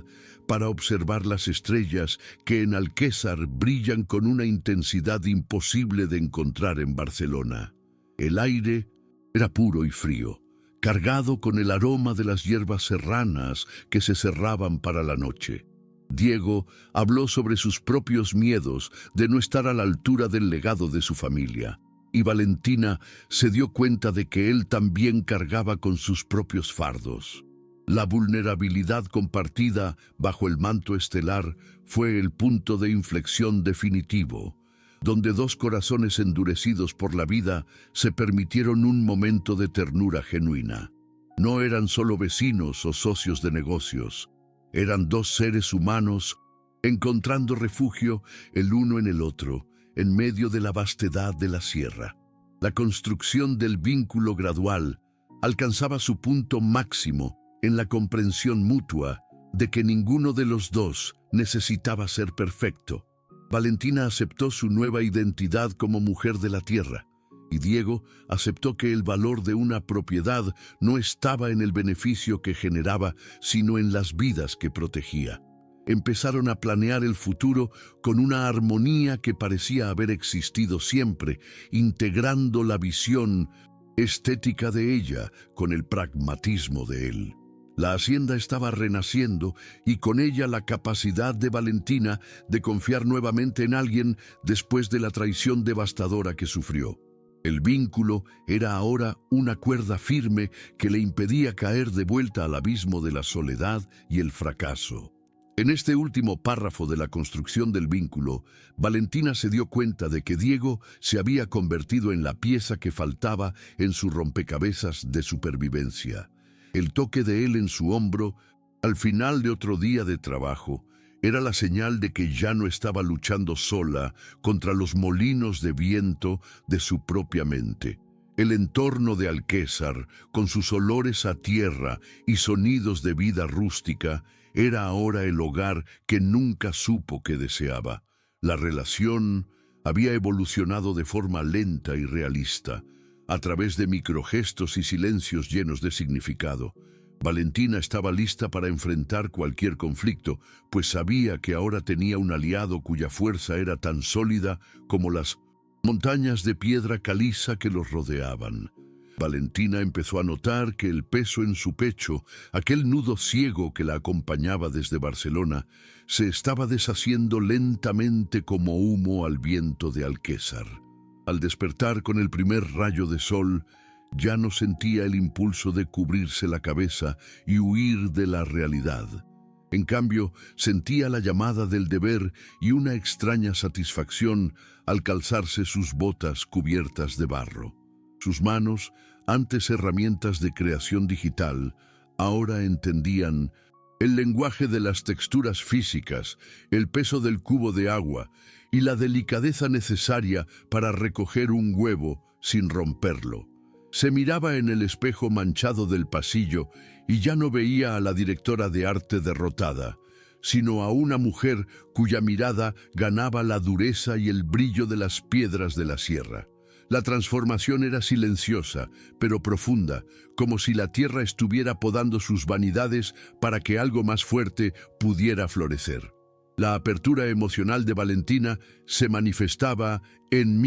para observar las estrellas que en Alquézar brillan con una intensidad imposible de encontrar en Barcelona. El aire era puro y frío, cargado con el aroma de las hierbas serranas que se cerraban para la noche. Diego habló sobre sus propios miedos de no estar a la altura del legado de su familia, y Valentina se dio cuenta de que él también cargaba con sus propios fardos. La vulnerabilidad compartida bajo el manto estelar fue el punto de inflexión definitivo, donde dos corazones endurecidos por la vida se permitieron un momento de ternura genuina. No eran solo vecinos o socios de negocios, eran dos seres humanos encontrando refugio el uno en el otro, en medio de la vastedad de la sierra. La construcción del vínculo gradual alcanzaba su punto máximo en la comprensión mutua de que ninguno de los dos necesitaba ser perfecto. Valentina aceptó su nueva identidad como mujer de la tierra, y Diego aceptó que el valor de una propiedad no estaba en el beneficio que generaba, sino en las vidas que protegía. Empezaron a planear el futuro con una armonía que parecía haber existido siempre, integrando la visión estética de ella con el pragmatismo de él. La hacienda estaba renaciendo y con ella la capacidad de Valentina de confiar nuevamente en alguien después de la traición devastadora que sufrió. El vínculo era ahora una cuerda firme que le impedía caer de vuelta al abismo de la soledad y el fracaso. En este último párrafo de la construcción del vínculo, Valentina se dio cuenta de que Diego se había convertido en la pieza que faltaba en su rompecabezas de supervivencia. El toque de él en su hombro, al final de otro día de trabajo, era la señal de que ya no estaba luchando sola contra los molinos de viento de su propia mente. El entorno de Alquézar, con sus olores a tierra y sonidos de vida rústica, era ahora el hogar que nunca supo que deseaba. La relación había evolucionado de forma lenta y realista, a través de microgestos y silencios llenos de significado. Valentina estaba lista para enfrentar cualquier conflicto, pues sabía que ahora tenía un aliado cuya fuerza era tan sólida como las montañas de piedra caliza que los rodeaban. Valentina empezó a notar que el peso en su pecho, aquel nudo ciego que la acompañaba desde Barcelona, se estaba deshaciendo lentamente como humo al viento de Alquézar. Al despertar con el primer rayo de sol, ya no sentía el impulso de cubrirse la cabeza y huir de la realidad. En cambio, sentía la llamada del deber y una extraña satisfacción al calzarse sus botas cubiertas de barro. Sus manos, antes herramientas de creación digital, ahora entendían el lenguaje de las texturas físicas, el peso del cubo de agua y la delicadeza necesaria para recoger un huevo sin romperlo. Se miraba en el espejo manchado del pasillo y ya no veía a la directora de arte derrotada, sino a una mujer cuya mirada ganaba la dureza y el brillo de las piedras de la sierra. La transformación era silenciosa, pero profunda, como si la tierra estuviera podando sus vanidades para que algo más fuerte pudiera florecer. La apertura emocional de Valentina se manifestaba en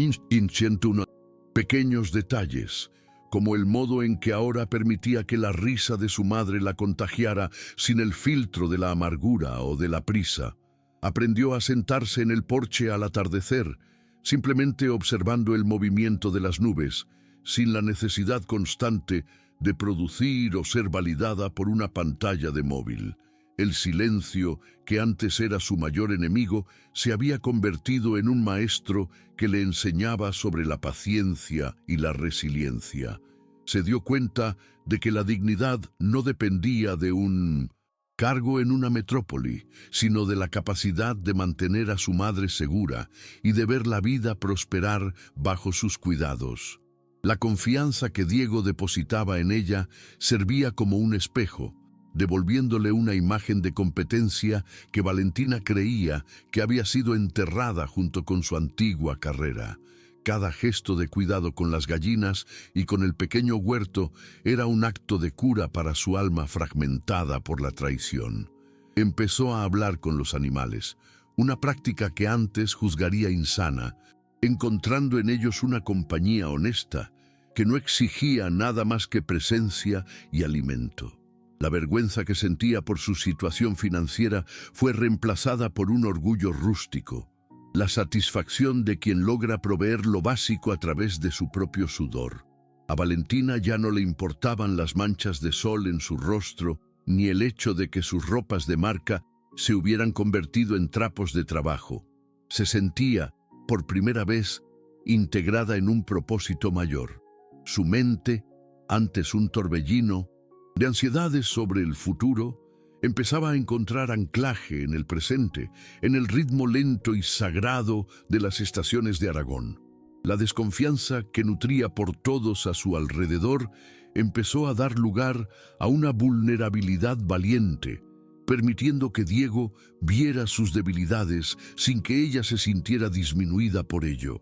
101 pequeños detalles, como el modo en que ahora permitía que la risa de su madre la contagiara sin el filtro de la amargura o de la prisa. Aprendió a sentarse en el porche al atardecer, simplemente observando el movimiento de las nubes, sin la necesidad constante de producir o ser validada por una pantalla de móvil. El silencio, que antes era su mayor enemigo, se había convertido en un maestro que le enseñaba sobre la paciencia y la resiliencia. Se dio cuenta de que la dignidad no dependía de un cargo en una metrópoli, sino de la capacidad de mantener a su madre segura y de ver la vida prosperar bajo sus cuidados. La confianza que Diego depositaba en ella servía como un espejo, devolviéndole una imagen de competencia que Valentina creía que había sido enterrada junto con su antigua carrera. Cada gesto de cuidado con las gallinas y con el pequeño huerto era un acto de cura para su alma fragmentada por la traición. Empezó a hablar con los animales, una práctica que antes juzgaría insana, encontrando en ellos una compañía honesta que no exigía nada más que presencia y alimento. La vergüenza que sentía por su situación financiera fue reemplazada por un orgullo rústico, la satisfacción de quien logra proveer lo básico a través de su propio sudor. A Valentina ya no le importaban las manchas de sol en su rostro, ni el hecho de que sus ropas de marca se hubieran convertido en trapos de trabajo. Se sentía, por primera vez, integrada en un propósito mayor. Su mente, antes un torbellino de ansiedades sobre el futuro, empezaba a encontrar anclaje en el presente, en el ritmo lento y sagrado de las estaciones de Aragón. La desconfianza que nutría por todos a su alrededor empezó a dar lugar a una vulnerabilidad valiente, permitiendo que Diego viera sus debilidades sin que ella se sintiera disminuida por ello.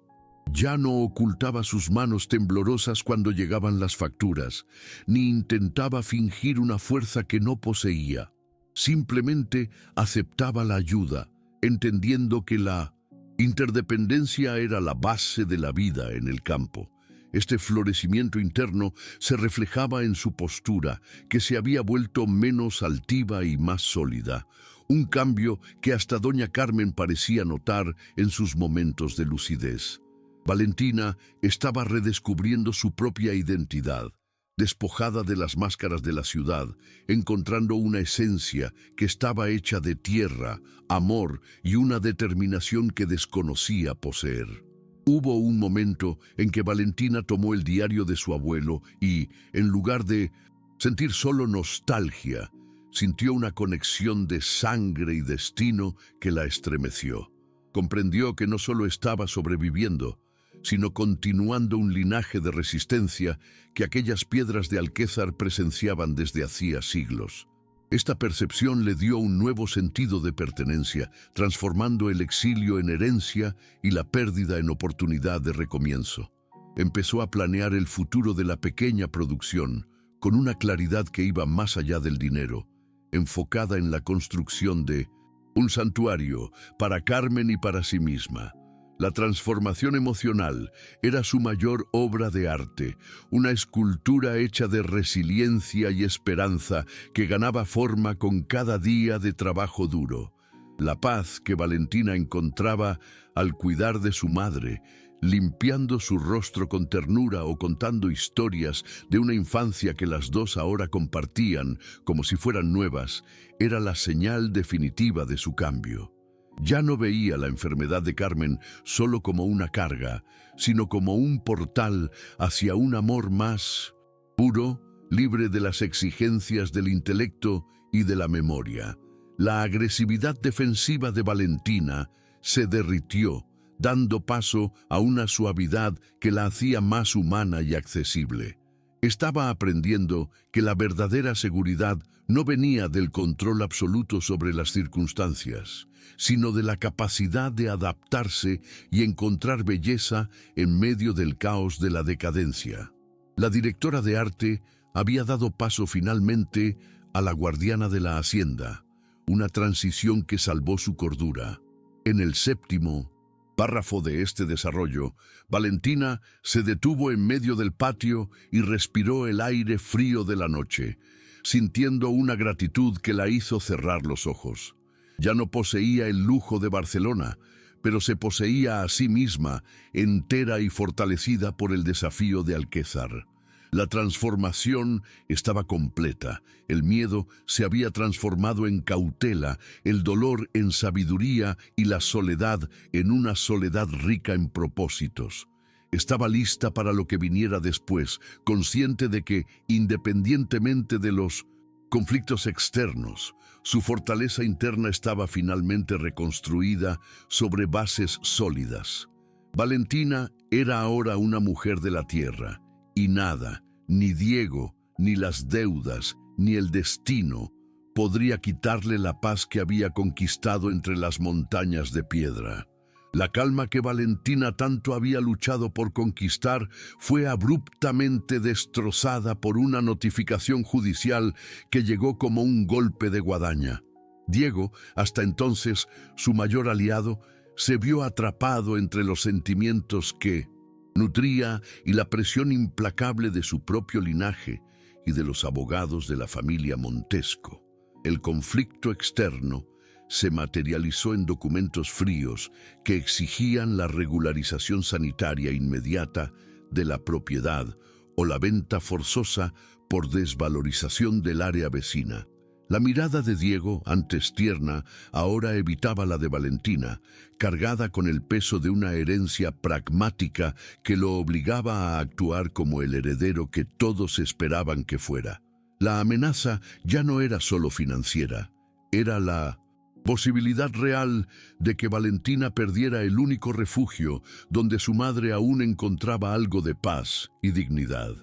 Ya no ocultaba sus manos temblorosas cuando llegaban las facturas, ni intentaba fingir una fuerza que no poseía. Simplemente aceptaba la ayuda, entendiendo que la interdependencia era la base de la vida en el campo. Este florecimiento interno se reflejaba en su postura, que se había vuelto menos altiva y más sólida, un cambio que hasta doña Carmen parecía notar en sus momentos de lucidez. Valentina estaba redescubriendo su propia identidad, despojada de las máscaras de la ciudad, encontrando una esencia que estaba hecha de tierra, amor y una determinación que desconocía poseer. Hubo un momento en que Valentina tomó el diario de su abuelo y, en lugar de sentir solo nostalgia, sintió una conexión de sangre y destino que la estremeció. Comprendió que no solo estaba sobreviviendo, sino continuando un linaje de resistencia que aquellas piedras de Alquézar presenciaban desde hacía siglos. Esta percepción le dio un nuevo sentido de pertenencia, transformando el exilio en herencia y la pérdida en oportunidad de recomienzo. Empezó a planear el futuro de la pequeña producción, con una claridad que iba más allá del dinero, enfocada en la construcción de un santuario para Carmen y para sí misma. La transformación emocional era su mayor obra de arte, una escultura hecha de resiliencia y esperanza que ganaba forma con cada día de trabajo duro. La paz que Valentina encontraba al cuidar de su madre, limpiando su rostro con ternura o contando historias de una infancia que las dos ahora compartían como si fueran nuevas, era la señal definitiva de su cambio. Ya no veía la enfermedad de Carmen solo como una carga, sino como un portal hacia un amor más puro, libre de las exigencias del intelecto y de la memoria. La agresividad defensiva de Valentina se derritió, dando paso a una suavidad que la hacía más humana y accesible. Estaba aprendiendo que la verdadera seguridad no venía del control absoluto sobre las circunstancias, sino de la capacidad de adaptarse y encontrar belleza en medio del caos de la decadencia. La directora de arte había dado paso finalmente a la guardiana de la hacienda, una transición que salvó su cordura. En el séptimo párrafo de este desarrollo, Valentina se detuvo en medio del patio y respiró el aire frío de la noche, sintiendo una gratitud que la hizo cerrar los ojos. Ya no poseía el lujo de Barcelona, pero se poseía a sí misma, entera y fortalecida por el desafío de Alquézar. La transformación estaba completa, el miedo se había transformado en cautela, el dolor en sabiduría y la soledad en una soledad rica en propósitos. Estaba lista para lo que viniera después, consciente de que, independientemente de los conflictos externos, su fortaleza interna estaba finalmente reconstruida sobre bases sólidas. Valentina era ahora una mujer de la tierra, y nada, ni Diego, ni las deudas, ni el destino, podría quitarle la paz que había conquistado entre las montañas de piedra. La calma que Valentina tanto había luchado por conquistar fue abruptamente destrozada por una notificación judicial que llegó como un golpe de guadaña. Diego, hasta entonces su mayor aliado, se vio atrapado entre los sentimientos que nutría y la presión implacable de su propio linaje y de los abogados de la familia Montesco. El conflicto externo se materializó en documentos fríos que exigían la regularización sanitaria inmediata de la propiedad o la venta forzosa por desvalorización del área vecina. La mirada de Diego, antes tierna, ahora evitaba la de Valentina, cargada con el peso de una herencia pragmática que lo obligaba a actuar como el heredero que todos esperaban que fuera. La amenaza ya no era solo financiera, era la posibilidad real de que Valentina perdiera el único refugio donde su madre aún encontraba algo de paz y dignidad.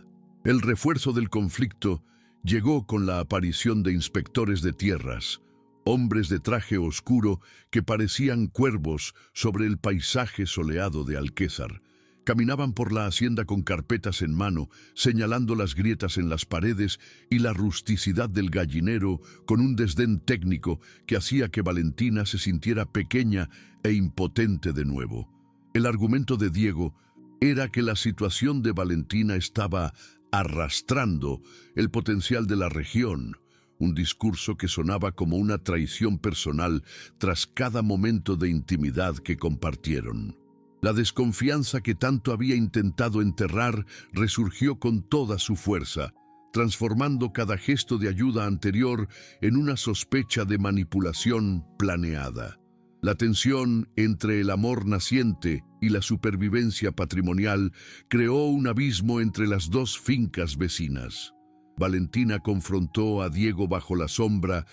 El refuerzo del conflicto llegó con la aparición de inspectores de tierras, hombres de traje oscuro que parecían cuervos sobre el paisaje soleado de Alquézar. Caminaban por la hacienda con carpetas en mano, señalando las grietas en las paredes y la rusticidad del gallinero con un desdén técnico que hacía que Valentina se sintiera pequeña e impotente de nuevo. El argumento de Diego era que la situación de Valentina estaba arrastrando el potencial de la región, un discurso que sonaba como una traición personal tras cada momento de intimidad que compartieron. La desconfianza que tanto había intentado enterrar resurgió con toda su fuerza, transformando cada gesto de ayuda anterior en una sospecha de manipulación planeada. La tensión entre el amor naciente y la supervivencia patrimonial creó un abismo entre las dos fincas vecinas. Valentina confrontó a Diego bajo la sombra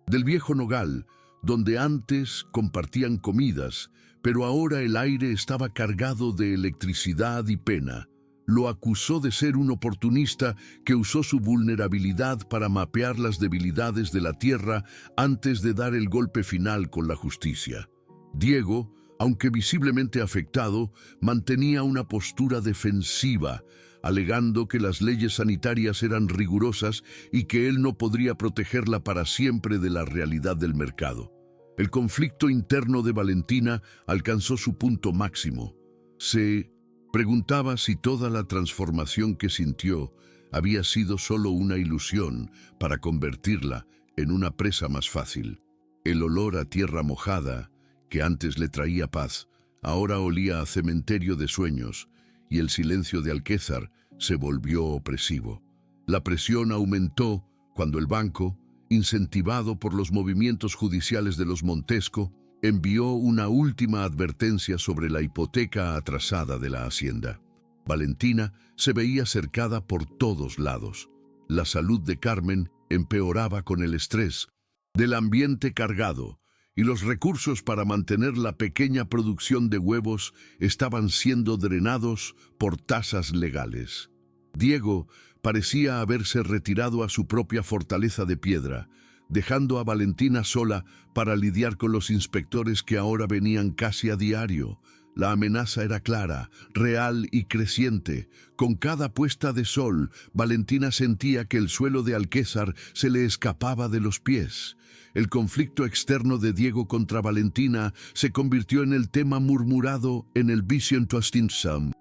del viejo nogal, donde antes compartían comidas, pero ahora el aire estaba cargado de electricidad y pena. Lo acusó de ser un oportunista que usó su vulnerabilidad para mapear las debilidades de la tierra antes de dar el golpe final con la justicia. Diego, aunque visiblemente afectado, mantenía una postura defensiva, alegando que las leyes sanitarias eran rigurosas y que él no podría protegerla para siempre de la realidad del mercado. El conflicto interno de Valentina alcanzó su punto máximo. Se preguntaba si toda la transformación que sintió había sido solo una ilusión para convertirla en una presa más fácil. El olor a tierra mojada, que antes le traía paz, ahora olía a cementerio de sueños, y el silencio de Alquézar se volvió opresivo. La presión aumentó cuando el banco, incentivado por los movimientos judiciales de los Montesco, envió una última advertencia sobre la hipoteca atrasada de la hacienda. Valentina se veía cercada por todos lados. La salud de Carmen empeoraba con el estrés del ambiente cargado, y los recursos para mantener la pequeña producción de huevos estaban siendo drenados por tasas legales. Diego parecía haberse retirado a su propia fortaleza de piedra, dejando a Valentina sola para lidiar con los inspectores que ahora venían casi a diario. La amenaza era clara, real y creciente. Con cada puesta de sol, Valentina sentía que el suelo de Alquézar se le escapaba de los pies. El conflicto externo de Diego contra Valentina se convirtió en el tema murmurado en el Vicentostinsham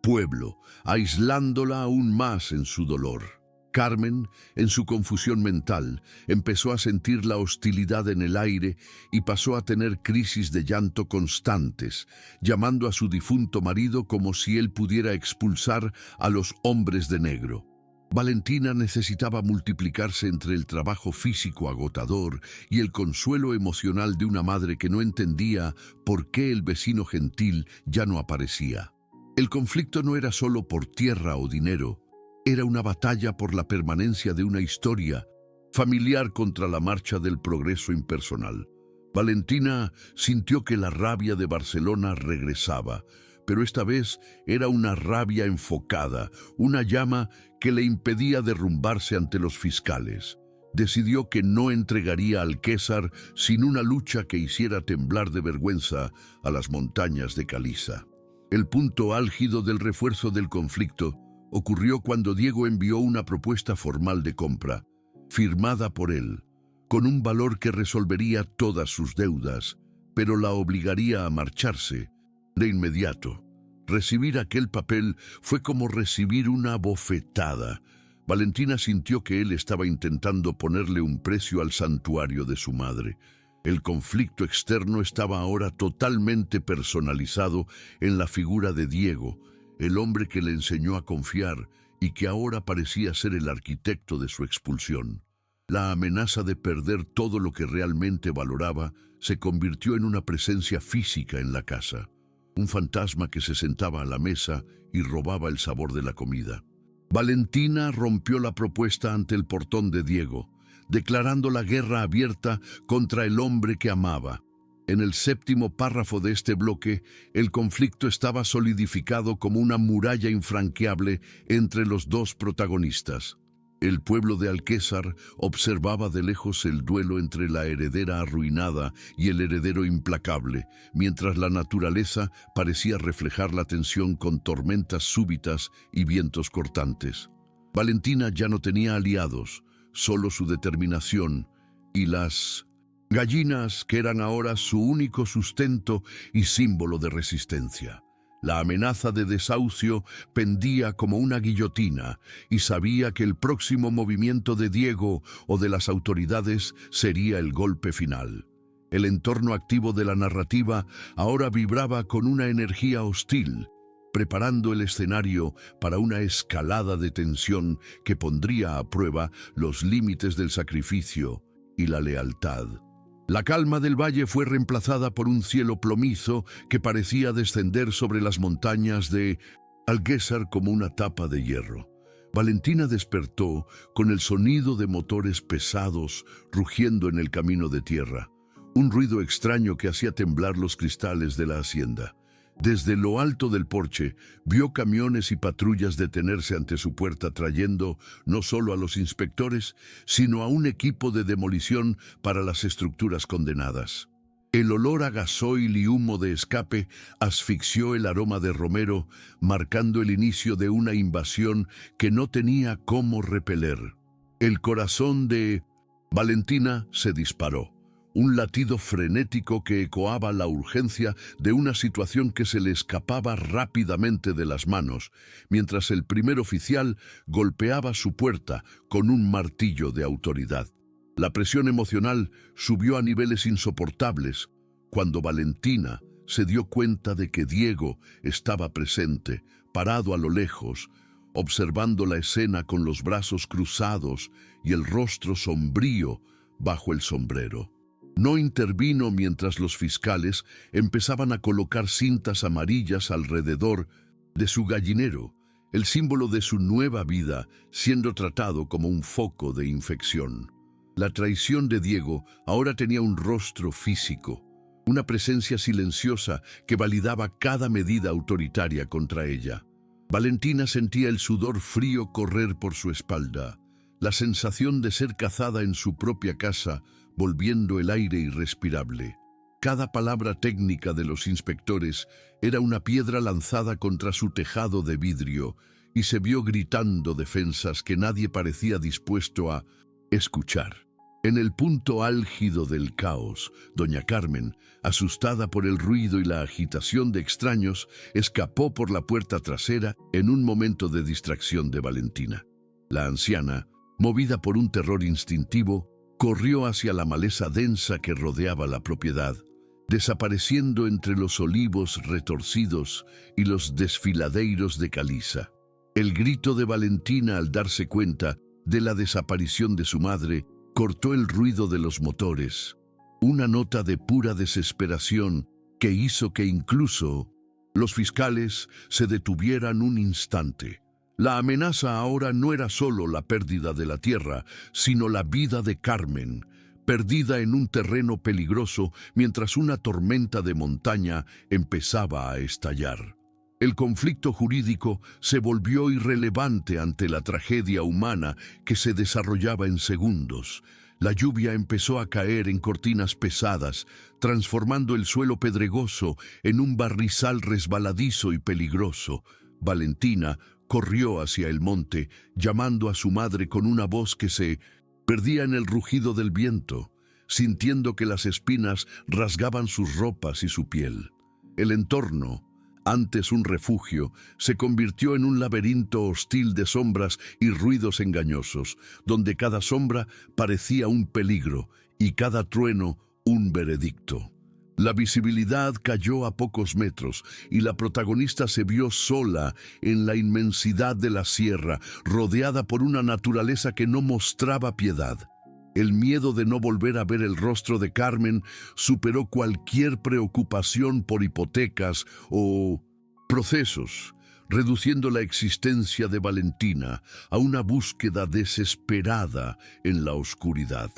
pueblo, aislándola aún más en su dolor. Carmen, en su confusión mental, empezó a sentir la hostilidad en el aire y pasó a tener crisis de llanto constantes, llamando a su difunto marido como si él pudiera expulsar a los hombres de negro. Valentina necesitaba multiplicarse entre el trabajo físico agotador y el consuelo emocional de una madre que no entendía por qué el vecino gentil ya no aparecía. El conflicto no era solo por tierra o dinero, era una batalla por la permanencia de una historia familiar contra la marcha del progreso impersonal. Valentina sintió que la rabia de Barcelona regresaba, pero esta vez era una rabia enfocada, una llama que le impedía derrumbarse ante los fiscales. Decidió que no entregaría a Alquézar sin una lucha que hiciera temblar de vergüenza a las montañas de Caliza. El punto álgido del refuerzo del conflicto ocurrió cuando Diego envió una propuesta formal de compra, firmada por él, con un valor que resolvería todas sus deudas, pero la obligaría a marcharse de inmediato. Recibir aquel papel fue como recibir una bofetada. Valentina sintió que él estaba intentando ponerle un precio al santuario de su madre. El conflicto externo estaba ahora totalmente personalizado en la figura de Diego, el hombre que le enseñó a confiar y que ahora parecía ser el arquitecto de su expulsión. La amenaza de perder todo lo que realmente valoraba se convirtió en una presencia física en la casa, un fantasma que se sentaba a la mesa y robaba el sabor de la comida. Valentina rompió la propuesta ante el portón de Diego, declarando la guerra abierta contra el hombre que amaba. En el séptimo párrafo de este bloque, el conflicto estaba solidificado como una muralla infranqueable entre los dos protagonistas. El pueblo de Alquézar observaba de lejos el duelo entre la heredera arruinada y el heredero implacable, mientras la naturaleza parecía reflejar la tensión con tormentas súbitas y vientos cortantes. Valentina ya no tenía aliados, solo su determinación y las gallinas que eran ahora su único sustento y símbolo de resistencia. La amenaza de desahucio pendía como una guillotina y sabía que el próximo movimiento de Diego o de las autoridades sería el golpe final. El entorno activo de la narrativa ahora vibraba con una energía hostil, preparando el escenario para una escalada de tensión que pondría a prueba los límites del sacrificio y la lealtad. La calma del valle fue reemplazada por un cielo plomizo que parecía descender sobre las montañas de Alquézar como una tapa de hierro. Valentina despertó con el sonido de motores pesados rugiendo en el camino de tierra, un ruido extraño que hacía temblar los cristales de la hacienda. Desde lo alto del porche, vio camiones y patrullas detenerse ante su puerta trayendo no solo a los inspectores, sino a un equipo de demolición para las estructuras condenadas. El olor a gasoil y humo de escape asfixió el aroma de romero, marcando el inicio de una invasión que no tenía cómo repeler. El corazón de Valentina se disparó. un latido frenético que ecoaba la urgencia de una situación que se le escapaba rápidamente de las manos, mientras el primer oficial golpeaba su puerta con un martillo de autoridad. La presión emocional subió a niveles insoportables cuando Valentina se dio cuenta de que Diego estaba presente, parado a lo lejos, observando la escena con los brazos cruzados y el rostro sombrío bajo el sombrero. No intervino mientras los fiscales empezaban a colocar cintas amarillas alrededor de su gallinero, el símbolo de su nueva vida, siendo tratado como un foco de infección. La traición de Diego ahora tenía un rostro físico, una presencia silenciosa que validaba cada medida autoritaria contra ella. Valentina sentía el sudor frío correr por su espalda, la sensación de ser cazada en su propia casa, volviendo el aire irrespirable. Cada palabra técnica de los inspectores era una piedra lanzada contra su tejado de vidrio, y se vio gritando defensas que nadie parecía dispuesto a escuchar. En el punto álgido del caos, doña Carmen, asustada por el ruido y la agitación de extraños, escapó por la puerta trasera en un momento de distracción de Valentina. La anciana, movida por un terror instintivo, corrió hacia la maleza densa que rodeaba la propiedad, desapareciendo entre los olivos retorcidos y los desfiladeiros de caliza. El grito de Valentina al darse cuenta de la desaparición de su madre cortó el ruido de los motores, una nota de pura desesperación que hizo que incluso los fiscales se detuvieran un instante. La amenaza ahora no era solo la pérdida de la tierra, sino la vida de Carmen, perdida en un terreno peligroso mientras una tormenta de montaña empezaba a estallar. El conflicto jurídico se volvió irrelevante ante la tragedia humana que se desarrollaba en segundos. La lluvia empezó a caer en cortinas pesadas, transformando el suelo pedregoso en un barrizal resbaladizo y peligroso. Valentina corrió hacia el monte, llamando a su madre con una voz que se perdía en el rugido del viento, sintiendo que las espinas rasgaban sus ropas y su piel. El entorno, antes un refugio, se convirtió en un laberinto hostil de sombras y ruidos engañosos, donde cada sombra parecía un peligro y cada trueno un veredicto. La visibilidad cayó a pocos metros y la protagonista se vio sola en la inmensidad de la sierra, rodeada por una naturaleza que no mostraba piedad. El miedo de no volver a ver el rostro de Carmen superó cualquier preocupación por hipotecas o procesos, reduciendo la existencia de Valentina a una búsqueda desesperada en la oscuridad.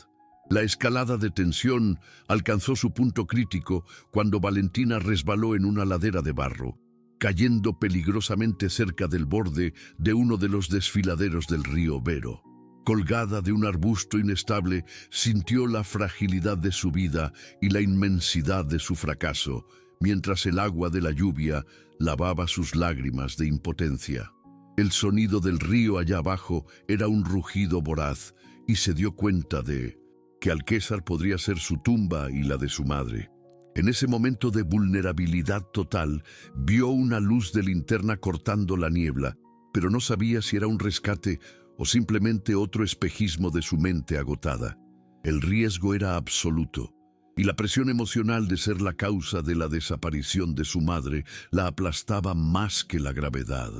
La escalada de tensión alcanzó su punto crítico cuando Valentina resbaló en una ladera de barro, cayendo peligrosamente cerca del borde de uno de los desfiladeros del río Vero. Colgada de un arbusto inestable, sintió la fragilidad de su vida y la inmensidad de su fracaso, mientras el agua de la lluvia lavaba sus lágrimas de impotencia. El sonido del río allá abajo era un rugido voraz, y se dio cuenta de que Alquézar podría ser su tumba y la de su madre. En ese momento de vulnerabilidad total, vio una luz de linterna cortando la niebla, pero no sabía si era un rescate o simplemente otro espejismo de su mente agotada. El riesgo era absoluto, y la presión emocional de ser la causa de la desaparición de su madre la aplastaba más que la gravedad.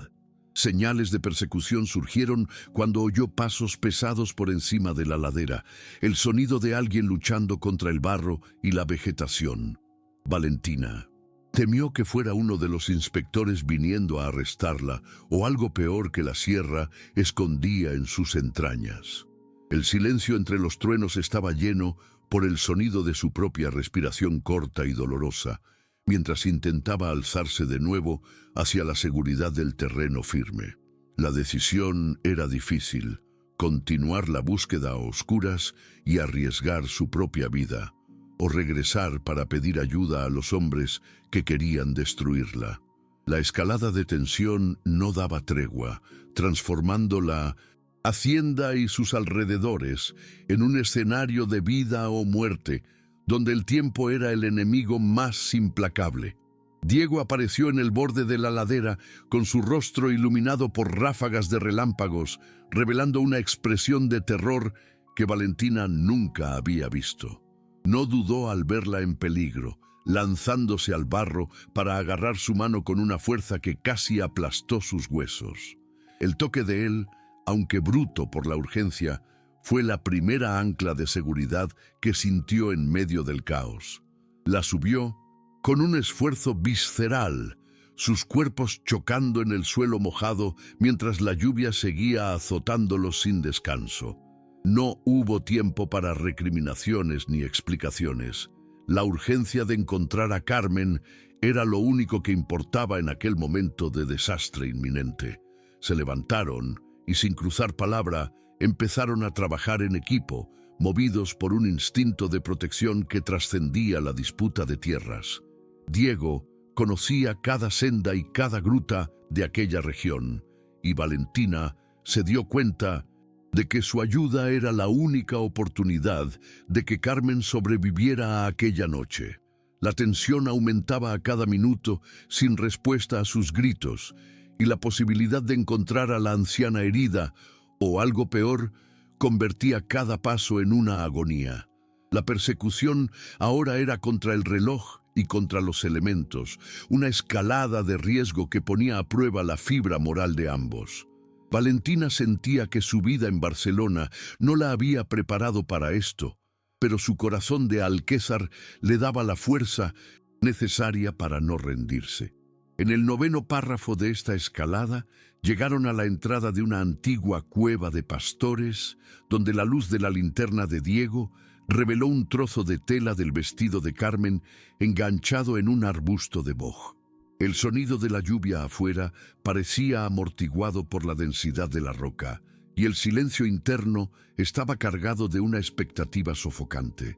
Señales de persecución surgieron cuando oyó pasos pesados por encima de la ladera, el sonido de alguien luchando contra el barro y la vegetación. Valentina temió que fuera uno de los inspectores viniendo a arrestarla, o algo peor que la sierra escondía en sus entrañas. El silencio entre los truenos estaba lleno por el sonido de su propia respiración corta y dolorosa, mientras intentaba alzarse de nuevo hacia la seguridad del terreno firme. La decisión era difícil: continuar la búsqueda a oscuras y arriesgar su propia vida, o regresar para pedir ayuda a los hombres que querían destruirla. La escalada de tensión no daba tregua, transformando la hacienda y sus alrededores en un escenario de vida o muerte, donde el tiempo era el enemigo más implacable. Diego apareció en el borde de la ladera con su rostro iluminado por ráfagas de relámpagos, revelando una expresión de terror que Valentina nunca había visto. No dudó al verla en peligro, lanzándose al barro para agarrar su mano con una fuerza que casi aplastó sus huesos. El toque de él, aunque bruto por la urgencia, fue la primera ancla de seguridad que sintió en medio del caos. La subió con un esfuerzo visceral, sus cuerpos chocando en el suelo mojado mientras la lluvia seguía azotándolos sin descanso. No hubo tiempo para recriminaciones ni explicaciones. La urgencia de encontrar a Carmen era lo único que importaba en aquel momento de desastre inminente. Se levantaron y, sin cruzar palabra, empezaron a trabajar en equipo, movidos por un instinto de protección que trascendía la disputa de tierras. Diego conocía cada senda y cada gruta de aquella región, y Valentina se dio cuenta de que su ayuda era la única oportunidad de que Carmen sobreviviera a aquella noche. La tensión aumentaba a cada minuto sin respuesta a sus gritos, y la posibilidad de encontrar a la anciana herida, o algo peor, convertía cada paso en una agonía. La persecución ahora era contra el reloj y contra los elementos, una escalada de riesgo que ponía a prueba la fibra moral de ambos. Valentina sentía que su vida en Barcelona no la había preparado para esto, pero su corazón de alquézar le daba la fuerza necesaria para no rendirse. En el 9º párrafo de esta escalada, llegaron a la entrada de una antigua cueva de pastores, donde la luz de la linterna de Diego reveló un trozo de tela del vestido de Carmen enganchado en un arbusto de boj. El sonido de la lluvia afuera parecía amortiguado por la densidad de la roca, y el silencio interno estaba cargado de una expectativa sofocante.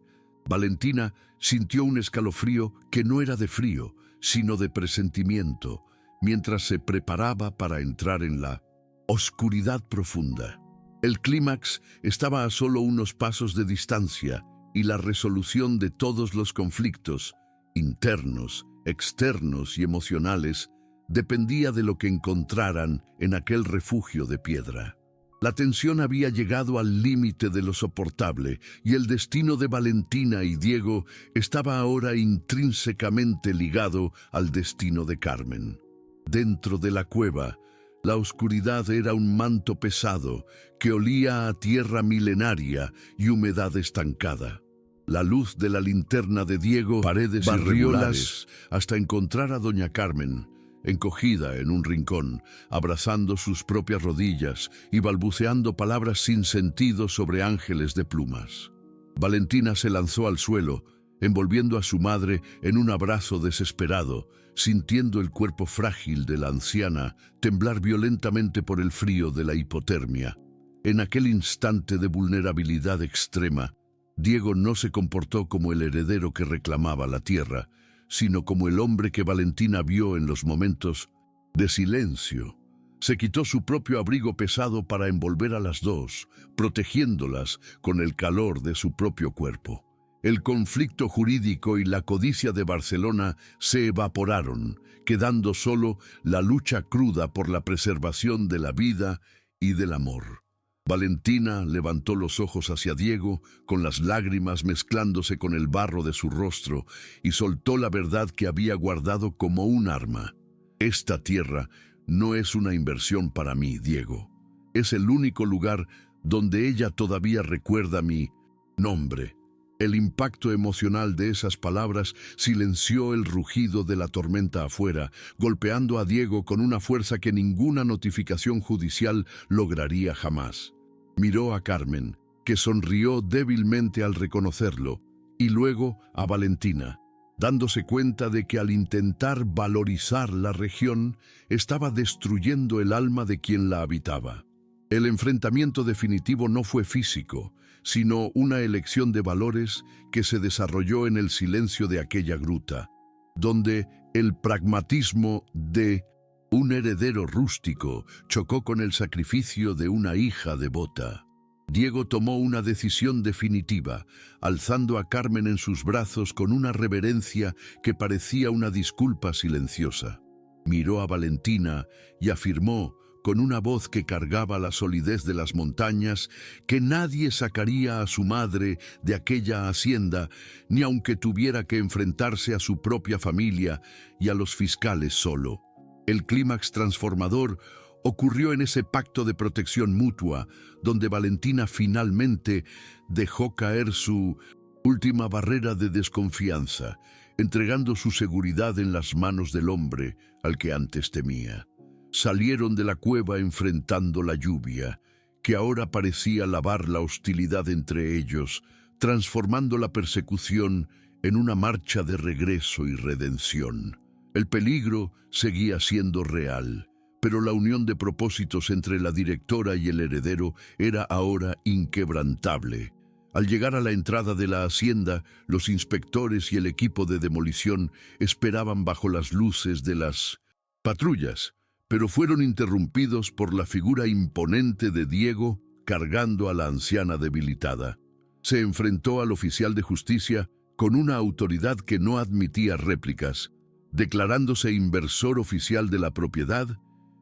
Valentina sintió un escalofrío que no era de frío, sino de presentimiento, mientras se preparaba para entrar en la oscuridad profunda. El clímax estaba a solo unos pasos de distancia, y la resolución de todos los conflictos, internos, externos y emocionales, dependía de lo que encontraran en aquel refugio de piedra. La tensión había llegado al límite de lo soportable, y el destino de Valentina y Diego estaba ahora intrínsecamente ligado al destino de Carmen. Dentro de la cueva, la oscuridad era un manto pesado que olía a tierra milenaria y humedad estancada. La luz de la linterna de Diego paredes irregulares hasta encontrar a doña Carmen, encogida en un rincón, abrazando sus propias rodillas y balbuceando palabras sin sentido sobre ángeles de plumas. Valentina se lanzó al suelo, envolviendo a su madre en un abrazo desesperado, sintiendo el cuerpo frágil de la anciana temblar violentamente por el frío de la hipotermia. En aquel instante de vulnerabilidad extrema, Diego no se comportó como el heredero que reclamaba la tierra, sino como el hombre que Valentina vio en los momentos de silencio. Se quitó su propio abrigo pesado para envolver a las dos, protegiéndolas con el calor de su propio cuerpo. El conflicto jurídico y la codicia de Barcelona se evaporaron, quedando solo la lucha cruda por la preservación de la vida y del amor. Valentina levantó los ojos hacia Diego, con las lágrimas mezclándose con el barro de su rostro, y soltó la verdad que había guardado como un arma. Esta tierra no es una inversión para mí, Diego. Es el único lugar donde ella todavía recuerda mi nombre. El impacto emocional de esas palabras silenció el rugido de la tormenta afuera, golpeando a Diego con una fuerza que ninguna notificación judicial lograría jamás. Miró a Carmen, que sonrió débilmente al reconocerlo, y luego a Valentina, dándose cuenta de que al intentar valorizar la región, estaba destruyendo el alma de quien la habitaba. El enfrentamiento definitivo no fue físico, sino una elección de valores que se desarrolló en el silencio de aquella gruta, donde el pragmatismo de un heredero rústico chocó con el sacrificio de una hija devota. Diego tomó una decisión definitiva, alzando a Carmen en sus brazos con una reverencia que parecía una disculpa silenciosa. Miró a Valentina y afirmó, con una voz que cargaba la solidez de las montañas, que nadie sacaría a su madre de aquella hacienda, ni aunque tuviera que enfrentarse a su propia familia y a los fiscales solo. El clímax transformador ocurrió en ese pacto de protección mutua, donde Valentina finalmente dejó caer su última barrera de desconfianza, entregando su seguridad en las manos del hombre al que antes temía. Salieron de la cueva enfrentando la lluvia, que ahora parecía lavar la hostilidad entre ellos, transformando la persecución en una marcha de regreso y redención. El peligro seguía siendo real, pero la unión de propósitos entre la directora y el heredero era ahora inquebrantable. Al llegar a la entrada de la hacienda, los inspectores y el equipo de demolición esperaban bajo las luces de las patrullas, pero fueron interrumpidos por la figura imponente de Diego cargando a la anciana debilitada. Se enfrentó al oficial de justicia con una autoridad que no admitía réplicas, declarándose inversor oficial de la propiedad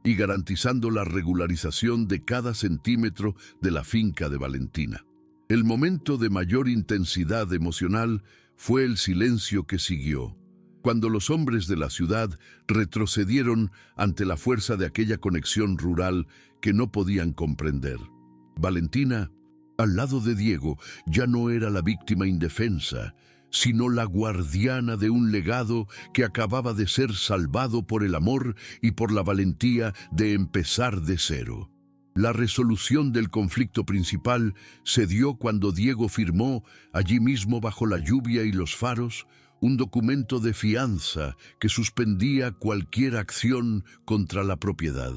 y garantizando la regularización de cada centímetro de la finca de Valentina. El momento de mayor intensidad emocional fue el silencio que siguió, cuando los hombres de la ciudad retrocedieron ante la fuerza de aquella conexión rural que no podían comprender. Valentina, al lado de Diego, ya no era la víctima indefensa, sino la guardiana de un legado que acababa de ser salvado por el amor y por la valentía de empezar de cero. La resolución del conflicto principal se dio cuando Diego firmó, allí mismo bajo la lluvia y los faros, un documento de fianza que suspendía cualquier acción contra la propiedad.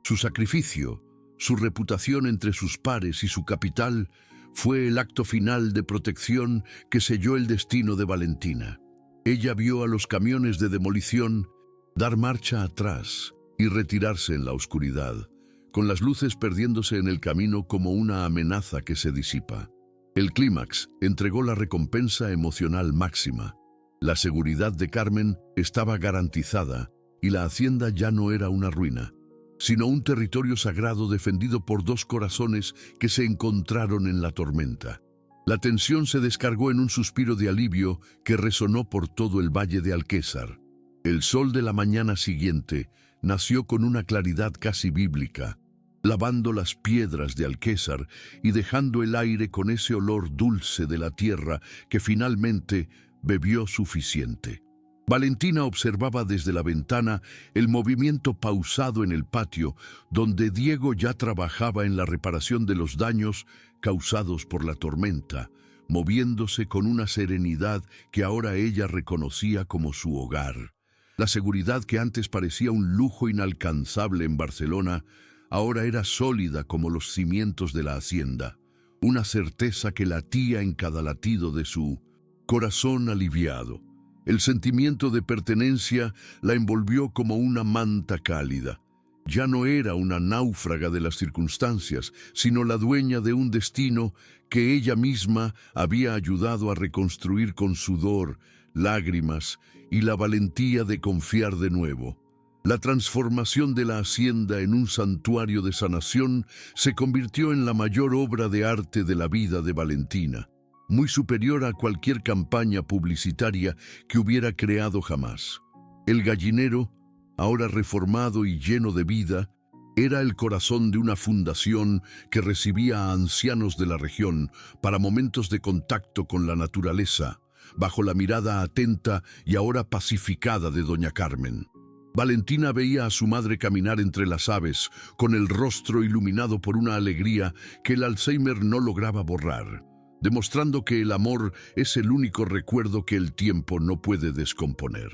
Su sacrificio, su reputación entre sus pares y su capital fue el acto final de protección que selló el destino de Valentina. Ella vio a los camiones de demolición dar marcha atrás y retirarse en la oscuridad, con las luces perdiéndose en el camino como una amenaza que se disipa. El clímax entregó la recompensa emocional máxima. La seguridad de Carmen estaba garantizada y la hacienda ya no era una ruina, sino un territorio sagrado defendido por dos corazones que se encontraron en la tormenta. La tensión se descargó en un suspiro de alivio que resonó por todo el valle de Alquézar. El sol de la mañana siguiente nació con una claridad casi bíblica, lavando las piedras de Alquézar y dejando el aire con ese olor dulce de la tierra que finalmente bebió suficiente. Valentina observaba desde la ventana el movimiento pausado en el patio, donde Diego ya trabajaba en la reparación de los daños causados por la tormenta, moviéndose con una serenidad que ahora ella reconocía como su hogar. La seguridad que antes parecía un lujo inalcanzable en Barcelona, ahora era sólida como los cimientos de la hacienda, una certeza que latía en cada latido de su corazón aliviado. El sentimiento de pertenencia la envolvió como una manta cálida. Ya no era una náufraga de las circunstancias, sino la dueña de un destino que ella misma había ayudado a reconstruir con sudor, lágrimas y la valentía de confiar de nuevo. La transformación de la hacienda en un santuario de sanación se convirtió en la mayor obra de arte de la vida de Valentina, muy superior a cualquier campaña publicitaria que hubiera creado jamás. El gallinero, ahora reformado y lleno de vida, era el corazón de una fundación que recibía a ancianos de la región para momentos de contacto con la naturaleza, bajo la mirada atenta y ahora pacificada de doña Carmen. Valentina veía a su madre caminar entre las aves, con el rostro iluminado por una alegría que el Alzheimer no lograba borrar, demostrando que el amor es el único recuerdo que el tiempo no puede descomponer.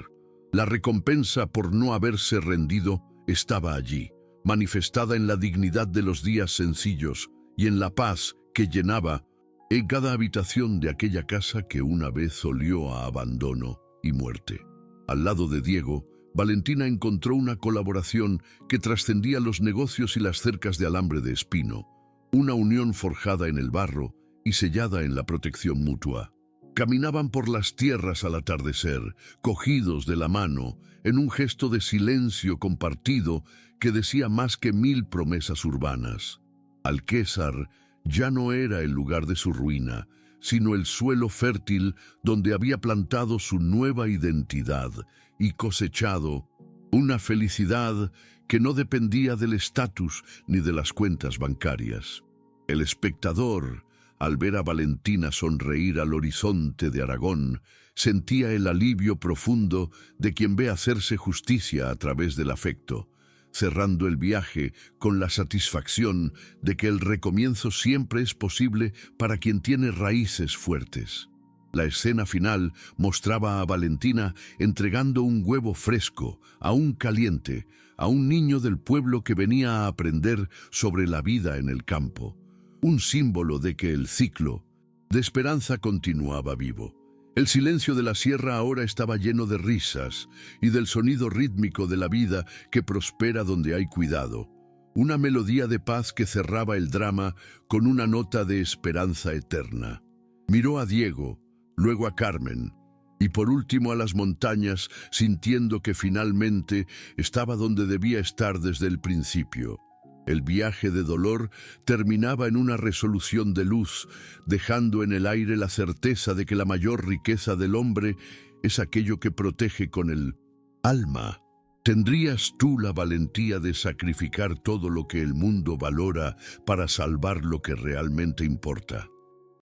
La recompensa por no haberse rendido estaba allí, manifestada en la dignidad de los días sencillos y en la paz que llenaba en cada habitación de aquella casa que una vez olió a abandono y muerte. Al lado de Diego, Valentina encontró una colaboración que trascendía los negocios y las cercas de alambre de espino, una unión forjada en el barro y sellada en la protección mutua. Caminaban por las tierras al atardecer, cogidos de la mano, en un gesto de silencio compartido que decía más que 1000 promesas urbanas. Alquézar ya no era el lugar de su ruina, sino el suelo fértil donde había plantado su nueva identidad y cosechado una felicidad que no dependía del estatus ni de las cuentas bancarias. El espectador, al ver a Valentina sonreír al horizonte de Aragón, sentía el alivio profundo de quien ve hacerse justicia a través del afecto, cerrando el viaje con la satisfacción de que el recomienzo siempre es posible para quien tiene raíces fuertes. La escena final mostraba a Valentina entregando un huevo fresco, aún caliente, a un niño del pueblo que venía a aprender sobre la vida en el campo, un símbolo de que el ciclo de esperanza continuaba vivo. El silencio de la sierra ahora estaba lleno de risas y del sonido rítmico de la vida que prospera donde hay cuidado, una melodía de paz que cerraba el drama con una nota de esperanza eterna. Miró a Diego, luego a Carmen, y por último a las montañas, sintiendo que finalmente estaba donde debía estar desde el principio. El viaje de dolor terminaba en una resolución de luz, dejando en el aire la certeza de que la mayor riqueza del hombre es aquello que protege con el alma. ¿Tendrías tú la valentía de sacrificar todo lo que el mundo valora para salvar lo que realmente importa?